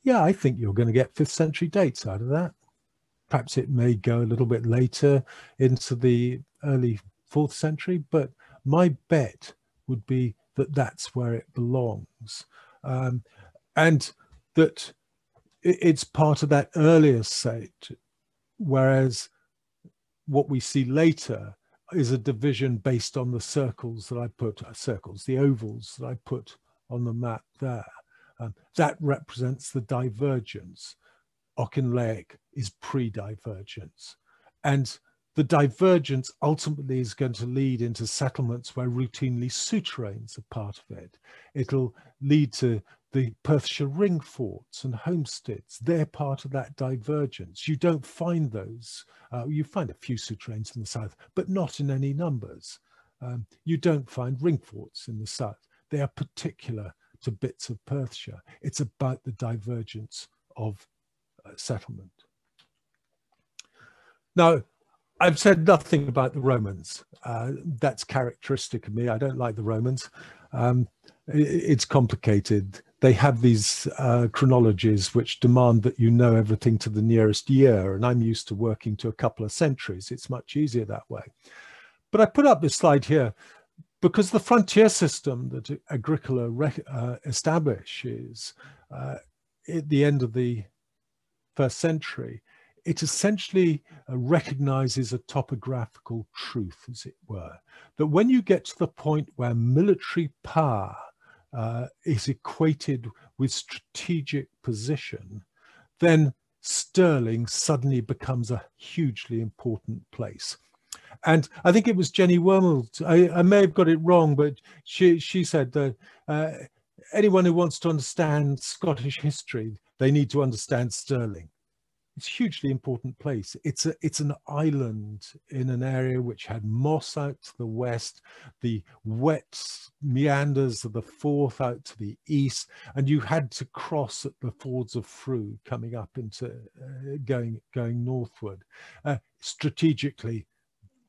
yeah, I think you're going to get 5th century dates out of that. Perhaps it may go a little bit later into the early 4th century, but my bet would be that that's where it belongs. And that it's part of that earlier state, whereas what we see later is a division based on the circles that I put, the ovals that I put on the map there. That represents the divergence. Auchinleck is pre-divergence. And the divergence ultimately is going to lead into settlements where routinely souterrains are part of it. It'll lead to the Perthshire ring forts and homesteads. They're part of that divergence. You don't find those. You find a few souterrains in the south, but not in any numbers. You don't find ring forts in the south. They are particular to bits of Perthshire. It's about the divergence of settlement. Now, I've said nothing about the Romans. That's characteristic of me. I don't like the Romans. It's complicated. they have these chronologies which demand that you know everything to the nearest year, and I'm used to working to a couple of centuries. It's much easier that way. But I put up this slide here because the frontier system that Agricola establishes at the end of the 1st century, it essentially recognizes a topographical truth, as it were, that when you get to the point where military power is equated with strategic position, then Stirling suddenly becomes a hugely important place. And I think it was Jenny Wormald, I may have got it wrong, but she said that anyone who wants to understand Scottish history, they need to understand Stirling. It's a hugely important place. It's an island in an area which had moss out to the west, the wet meanders of the Forth out to the east, and you had to cross at the fords of Frew coming up into going northward. Strategically,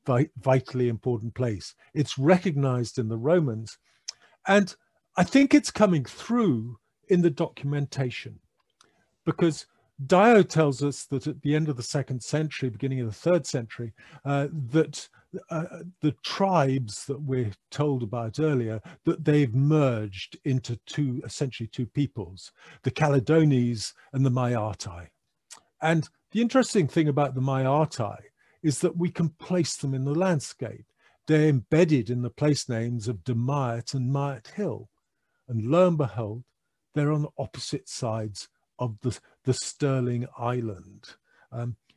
vitally important place. It's recognized in the Romans, and I think it's coming through in the documentation, because Dio tells us that at the end of the 2nd century, beginning of the 3rd century, that the tribes that we're told about earlier, that they've merged into essentially two peoples, the Caledonis and the Maiatai. And the interesting thing about the Maiatai is that we can place them in the landscape. They're embedded in the place names of De Maiat and Maiat Hill. And lo and behold, they're on opposite sides of the Stirling Island.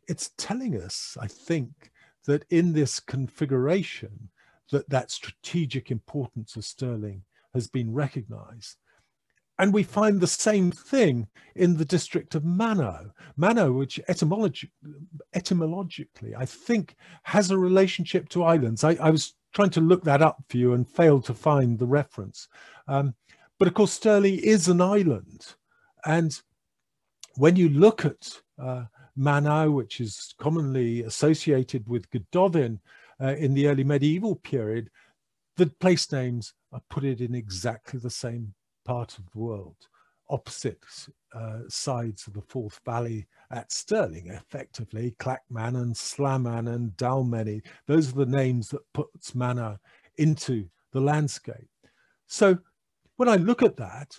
It's telling us, I think, that in this configuration, that strategic importance of Stirling has been recognized. And we find the same thing in the district of Mannow. Mannow, which etymologically, I think, has a relationship to islands. I was trying to look that up for you and failed to find the reference. But of course, Stirling is an island. And when you look at Mannow, which is commonly associated with Godolphin in the early medieval period, the place names are put it in exactly the same part of the world, opposite sides of the Forth Valley at Stirling, effectively. Clackmannan, Slammannan, Dalmeny, those are the names that puts Mannow into the landscape. So when I look at that,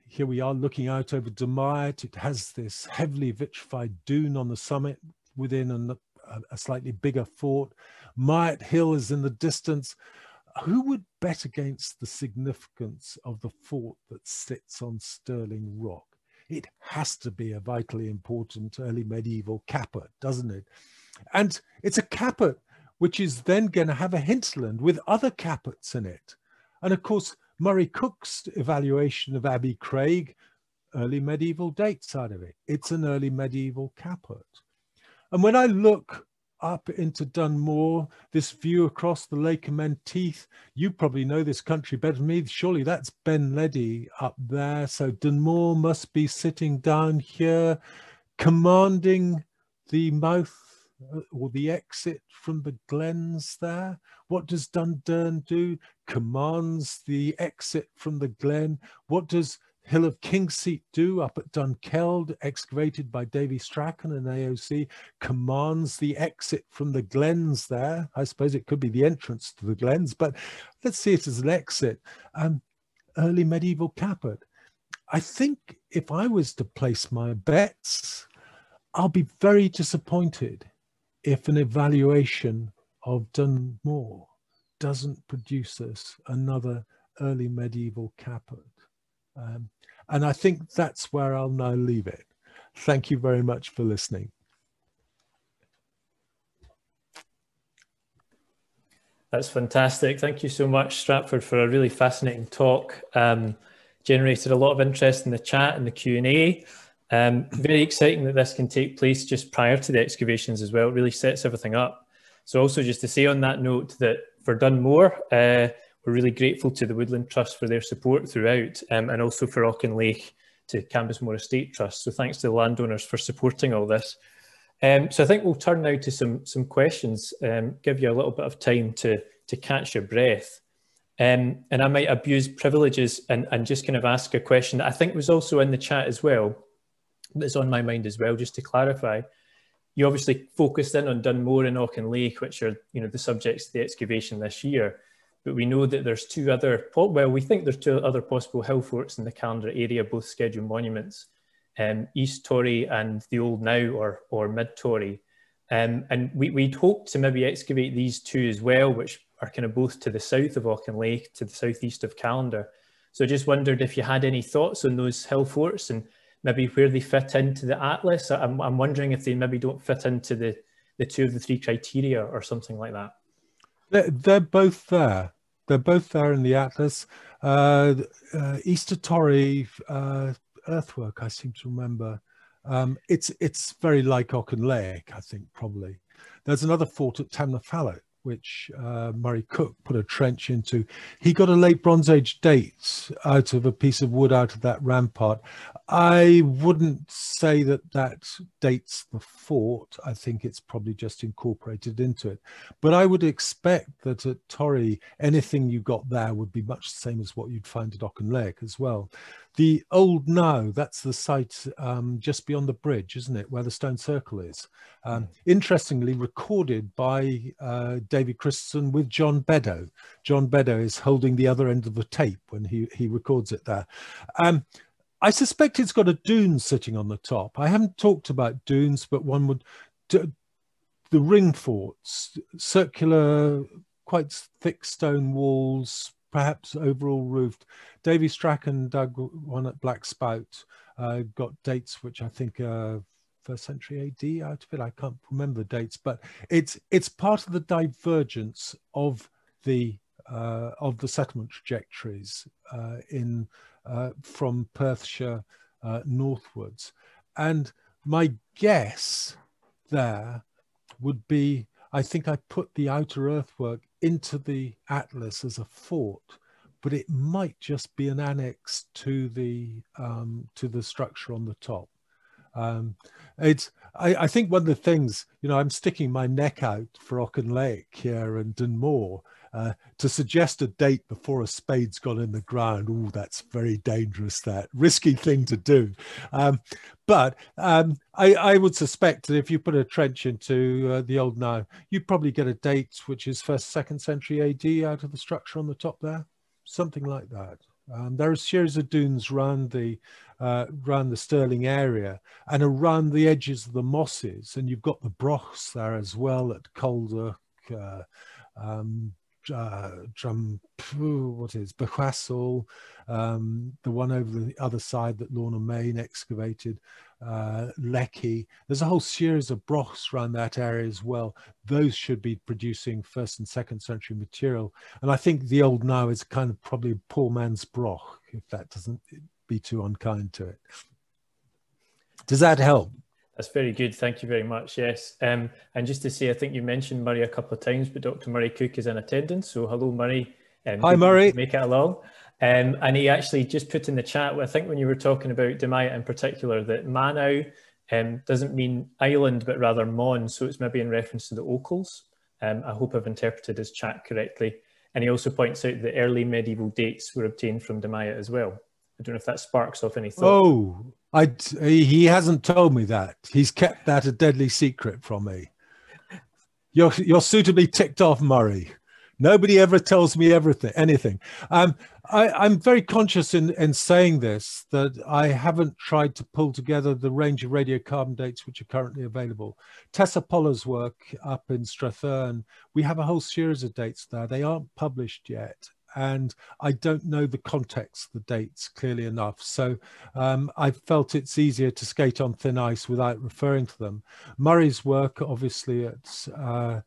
here we are looking out over De Maiat. It has this heavily vitrified dune on the summit within a slightly bigger fort. Maiat Hill is in the distance. Who would bet against the significance of the fort that sits on Stirling Rock? It has to be a vitally important early medieval caput, doesn't it? And it's a caput which is then going to have a hinterland with other caputs in it. And of course, Murray Cook's evaluation of Abbey Craig, early medieval dates out of it. It's an early medieval caput. And when I look up into Dunmore, this view across the Lake of Menteith, you probably know this country better than me. Surely that's Ben Ledi up there. So Dunmore must be sitting down here, commanding the mouth or the exit from the glens there. What does Dundurn do? Commands the exit from the glen. What does Hill of Kingseat do up at Dunkeld, excavated by Davy Strachan and AOC? Commands the exit from the glens there. I suppose it could be the entrance to the glens, but let's see it as an exit. Early medieval caput. I think if I was to place my bets, I'll be very disappointed if an evaluation of Dunmore doesn't produce us another early medieval caput. And I think that's where I'll now leave it. Thank you very much for listening. That's fantastic. Thank you so much, Stratford, for a really fascinating talk. Generated a lot of interest in the chat and the Q&A. Very exciting that this can take place just prior to the excavations as well. It really sets everything up. So also just to say on that note that for Dunmore, we're really grateful to the Woodland Trust for their support throughout, and also for Auchinleach to Cambusmore Estate Trust. So thanks to the landowners for supporting all this. So I think we'll turn now to some questions, give you a little bit of time to catch your breath. And I might abuse privileges and just kind of ask a question that I think was also in the chat as well, that's on my mind as well, just to clarify. You obviously focused in on Dunmore and Auchinleck, which are, you know, the subjects of the excavation this year. But we know that there's two other, well, we think there's two other possible hill forts in the Callander area, both scheduled monuments, East Torry and the Old Now or Mid Torry. And we'd hoped to maybe excavate these two as well, which are kind of both to the south of Auchinleck, to the southeast of Callander. So I just wondered if you had any thoughts on those hill forts and maybe where they fit into the atlas. I'm wondering if they maybe don't fit into the two of the three criteria or something like that. They're both there. They're both there in the atlas. Easter Torry earthwork, I seem to remember. It's very like Auchinleck, I think, probably. There's another fort at Tamnafallet, which Murray Cook put a trench into. He got a late Bronze Age date out of a piece of wood out of that rampart. I wouldn't say that that dates the fort. I think it's probably just incorporated into it. But I would expect that at Torry, anything you got there would be much the same as what you'd find at Auchinleck as well. The Old Now, that's the site just beyond the bridge, isn't it, where the stone circle is. Interestingly recorded by David Christensen with John Beddoe. John Beddoe is holding the other end of the tape when he records it there. I suspect it's got a dune sitting on the top. I haven't talked about dunes, but one would... The ring forts, circular, quite thick stone walls, perhaps overall roofed. Davy Strachan dug one at Black Spout, got dates which I think are 1st century AD out of it. I can't remember the dates, but it's part of the divergence of the settlement trajectories from Perthshire northwards. And my guess there would be, I think I put the outer earthwork into the atlas as a fort, but it might just be an annex to the structure on the top. I think one of the things, you know, I'm sticking my neck out for Auchinleck here and Dunmore to suggest a date before a spade's gone in the ground. Oh, that's very dangerous, that risky thing to do. But I would suspect that if you put a trench into the Old Now, you probably get a date which is 1st, 2nd century AD out of the structure on the top there, something like that. There are a series of dunes around the Stirling area and around the edges of the mosses, and you've got the brochs there as well at Calder, Bechastle, the one over the other side that Lorna Main excavated, Lecky. There's a whole series of brochs around that area as well. Those should be producing 1st and 2nd century material. And I think the Old Now is kind of probably a poor man's broch, if that doesn't be too unkind to it. Does that help? That's very good. Thank you very much. Yes. And just to say, I think you mentioned Murray a couple of times, but Dr. Murray Cook is in attendance. So hello, Murray. Hi, Murray. Make it along. And he actually just put in the chat, I think when you were talking about Maiatai in particular, that Manau doesn't mean island, but rather Mon. So it's maybe in reference to the Ochels. I hope I've interpreted his chat correctly. And he also points out that early medieval dates were obtained from Maiatai as well. I don't know if that sparks off any thought. Oh, he hasn't told me that. He's kept that a deadly secret from me. You're suitably ticked off, Murray. Nobody ever tells me anything. I'm very conscious in saying this, that I haven't tried to pull together the range of radiocarbon dates which are currently available. Tessa Poller's work up in Strathern, we have a whole series of dates there. They aren't published yet, and I don't know the context of the dates clearly enough. So I felt it's easier to skate on thin ice without referring to them. Murray's work, obviously, at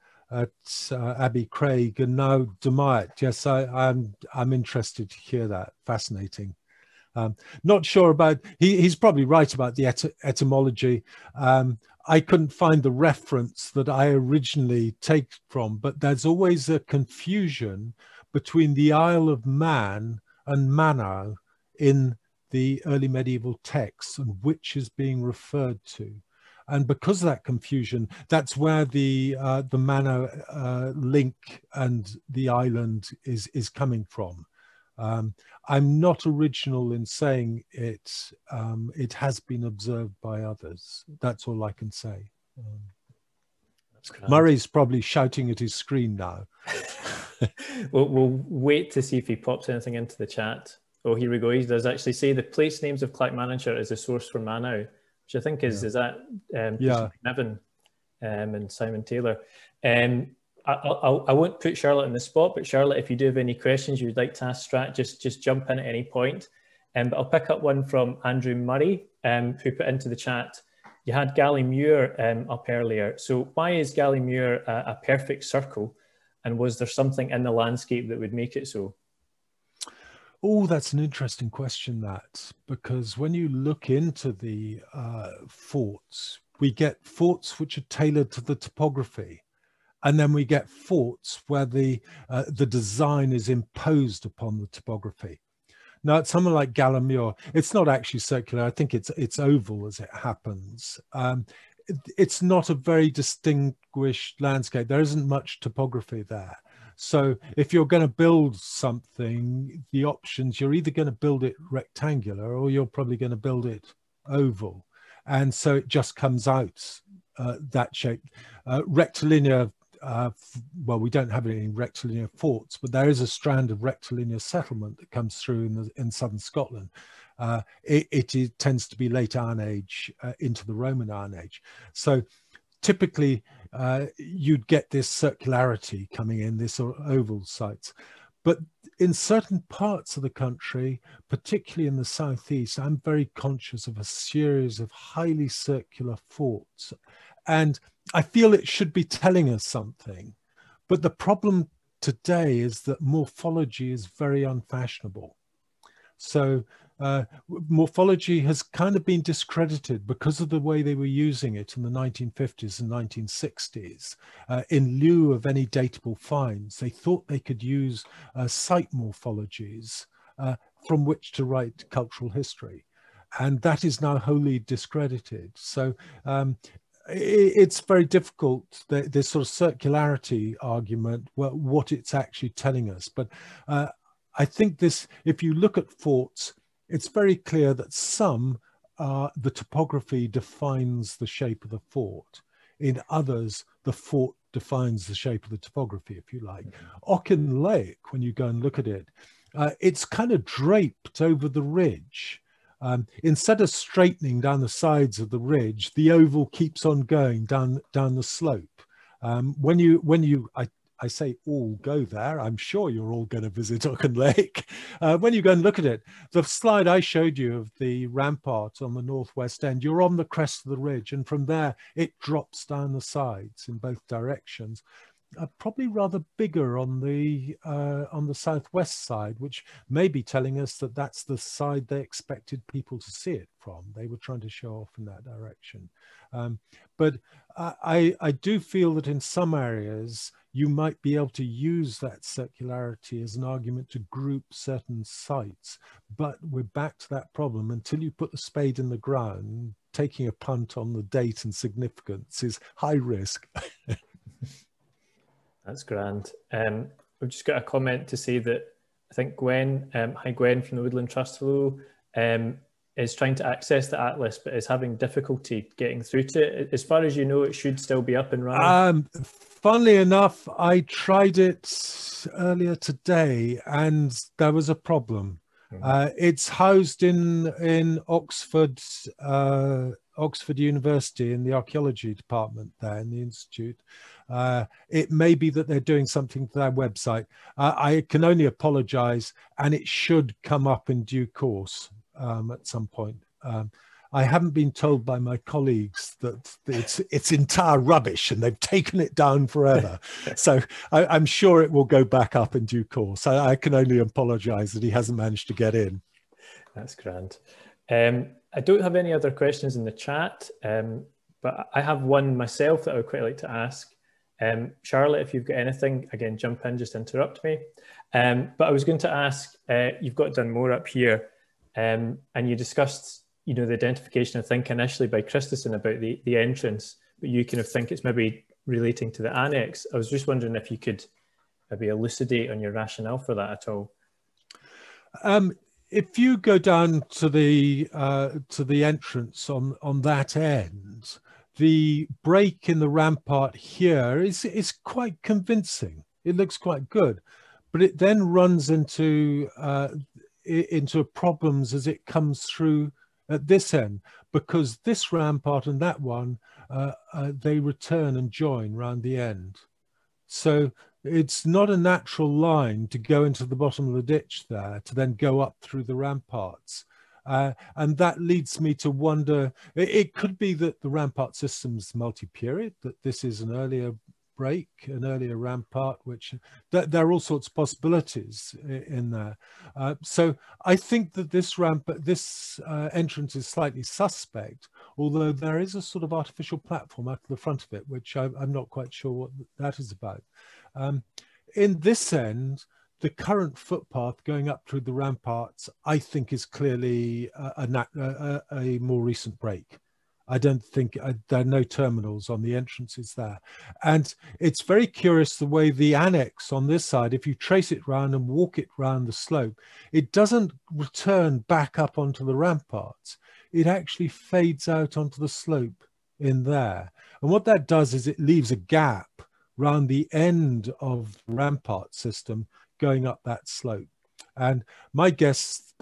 Abbey Craig, and now Maiatai. Yes, I'm interested to hear that. Fascinating. Not sure about, he's probably right about the etymology. I couldn't find the reference that I originally take from, but there's always a confusion between the Isle of Man and Manau in the early medieval texts and which is being referred to. And because of that confusion, that's where the manor link and the island is coming from. I'm not original in saying it. It has been observed by others. That's all I can say. Murray's probably shouting at his screen now. We'll wait to see if he pops anything into the chat. Oh, here we go. He does actually say the place names of Clackmannanshire is a source for Manow, which I think is that Nevin and Simon Taylor. I won't put Charlotte in the spot, but Charlotte, if you do have any questions you'd like to ask Strat, just jump in at any point. But I'll pick up one from Andrew Murray, who put into the chat. You had Gallymuir up earlier. So why is Gallymuir a perfect circle? And was there something in the landscape that would make it so? Oh, that's an interesting question, that, because when you look into the forts, we get forts which are tailored to the topography. And then we get forts where the design is imposed upon the topography. Now, at somewhere like Gallymuir, it's not actually circular. I think it's oval as it happens. It's not a very distinguished landscape. There isn't much topography there. So if you're going to build something, the options, you're either going to build it rectangular or you're probably going to build it oval. And so it just comes out that shape. Rectilinear, well, we don't have any rectilinear forts, but there is a strand of rectilinear settlement that comes through in southern Scotland. It tends to be late Iron Age into the Roman Iron Age. So typically you'd get this circularity coming in, this sort of oval sites. But in certain parts of the country, particularly in the southeast, I'm very conscious of a series of highly circular forts. And I feel it should be telling us something. But the problem today is that morphology is very unfashionable. So morphology has kind of been discredited because of the way they were using it in the 1950s and 1960s. In lieu of any datable finds, they thought they could use site morphologies from which to write cultural history. And that is now wholly discredited. So it's very difficult, this sort of circularity argument, what it's actually telling us. But I think this, if you look at forts, it's very clear that some, the topography defines the shape of the fort. In others, the fort defines the shape of the topography, if you like. Ochen Lake, when you go and look at it, it's kind of draped over the ridge. Instead of straightening down the sides of the ridge, the oval keeps on going down the slope. I say all go there. I'm sure you're all going to visit Ochen Lake. When you go and look at it, the slide I showed you of the rampart on the northwest end, you're on the crest of the ridge, and from there it drops down the sides in both directions. Probably rather bigger on the southwest side, which may be telling us that that's the side they expected people to see it from. They were trying to show off in that direction. But I do feel that in some areas, you might be able to use that circularity as an argument to group certain sites. But we're back to that problem. Until you put the spade in the ground, taking a punt on the date and significance is high risk. That's grand. We've just got a comment to say that I think Gwen, hi Gwen from the Woodland Trust, hello, is trying to access the atlas but is having difficulty getting through to it. As far as you know, it should still be up and running. Funnily enough, I tried it earlier today and there was a problem. It's housed in Oxford, Oxford University in the archaeology department there in the institute. It may be that they're doing something to their website. I can only apologize, and it should come up in due course at some point. I haven't been told by my colleagues that it's entire rubbish and they've taken it down forever. So I'm sure it will go back up in due course. I can only apologize that he hasn't managed to get in. That's grand. I don't have any other questions in the chat, but I have one myself that I would quite like to ask. Charlotte, if you've got anything, again, jump in, just interrupt me. But I was going to ask, you've got Dunmore up here, and you discussed you know, the identification, I think, initially by Christensen about the entrance, but you kind of think it's maybe relating to the annex. I was just wondering if you could maybe elucidate on your rationale for that at all. If you go down to the entrance on that end, the break in the rampart here is quite convincing. It looks quite good, but it then runs into problems as it comes through at this end, because this rampart and that one, they return and join round the end. So it's not a natural line to go into the bottom of the ditch there to then go up through the ramparts. And that leads me to wonder, it could be that the rampart system's multi-period, that this is an earlier break, an earlier rampart, which there are all sorts of possibilities in there. So I think that this entrance is slightly suspect, although there is a sort of artificial platform out to the front of it, which I'm not quite sure what that is about. In this end, the current footpath going up through the ramparts, I think, is clearly a more recent break. I don't think there are no terminals on the entrances there. And it's very curious the way the annex on this side, if you trace it round and walk it round the slope, it doesn't return back up onto the ramparts. It actually fades out onto the slope in there. And what that does is it leaves a gap round the end of the rampart system going up that slope. And my guess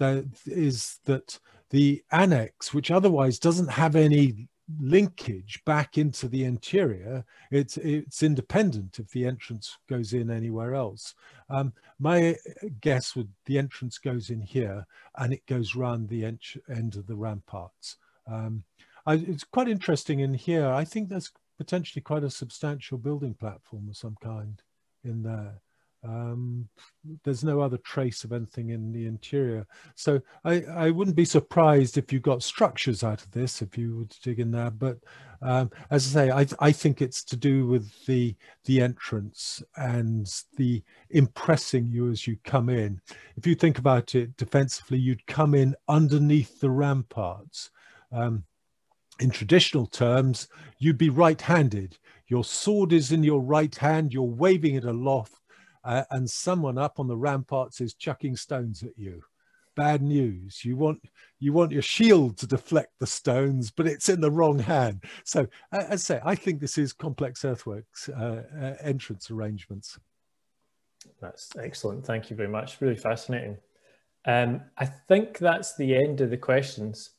is that the annex, which otherwise doesn't have any linkage back into the interior, it's independent if the entrance goes in anywhere else. My guess would the entrance goes in here and it goes round the end of the ramparts. It's quite interesting in here. I think there's potentially quite a substantial building platform of some kind in there. There's no other trace of anything in the interior. So I wouldn't be surprised if you got structures out of this, if you were to dig in there. But as I say, I think it's to do with the entrance and the impressing you as you come in. If you think about it defensively, you'd come in underneath the ramparts. In traditional terms, you'd be right-handed. Your sword is in your right hand, you're waving it aloft, and someone up on the ramparts is chucking stones at you. Bad news. You want your shield to deflect the stones, but it's in the wrong hand. So as I say, I think this is complex earthworks entrance arrangements. That's excellent. Thank you very much. Really fascinating. I think that's the end of the questions.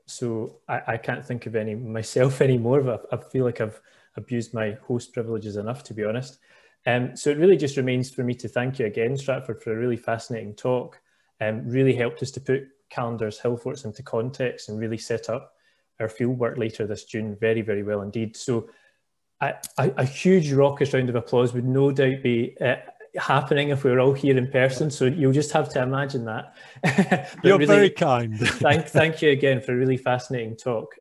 So I can't think of any myself anymore, but I feel like I've abused my host privileges enough, to be honest. So it really just remains for me to thank you again, Stratford, for a really fascinating talk. Really helped us to put Callander's Hillforts into context and really set up our fieldwork later this June very, very well indeed. So a huge raucous round of applause would no doubt be happening if we were all here in person, so you'll just have to imagine that. You're really, very kind. thank you again for a really fascinating talk.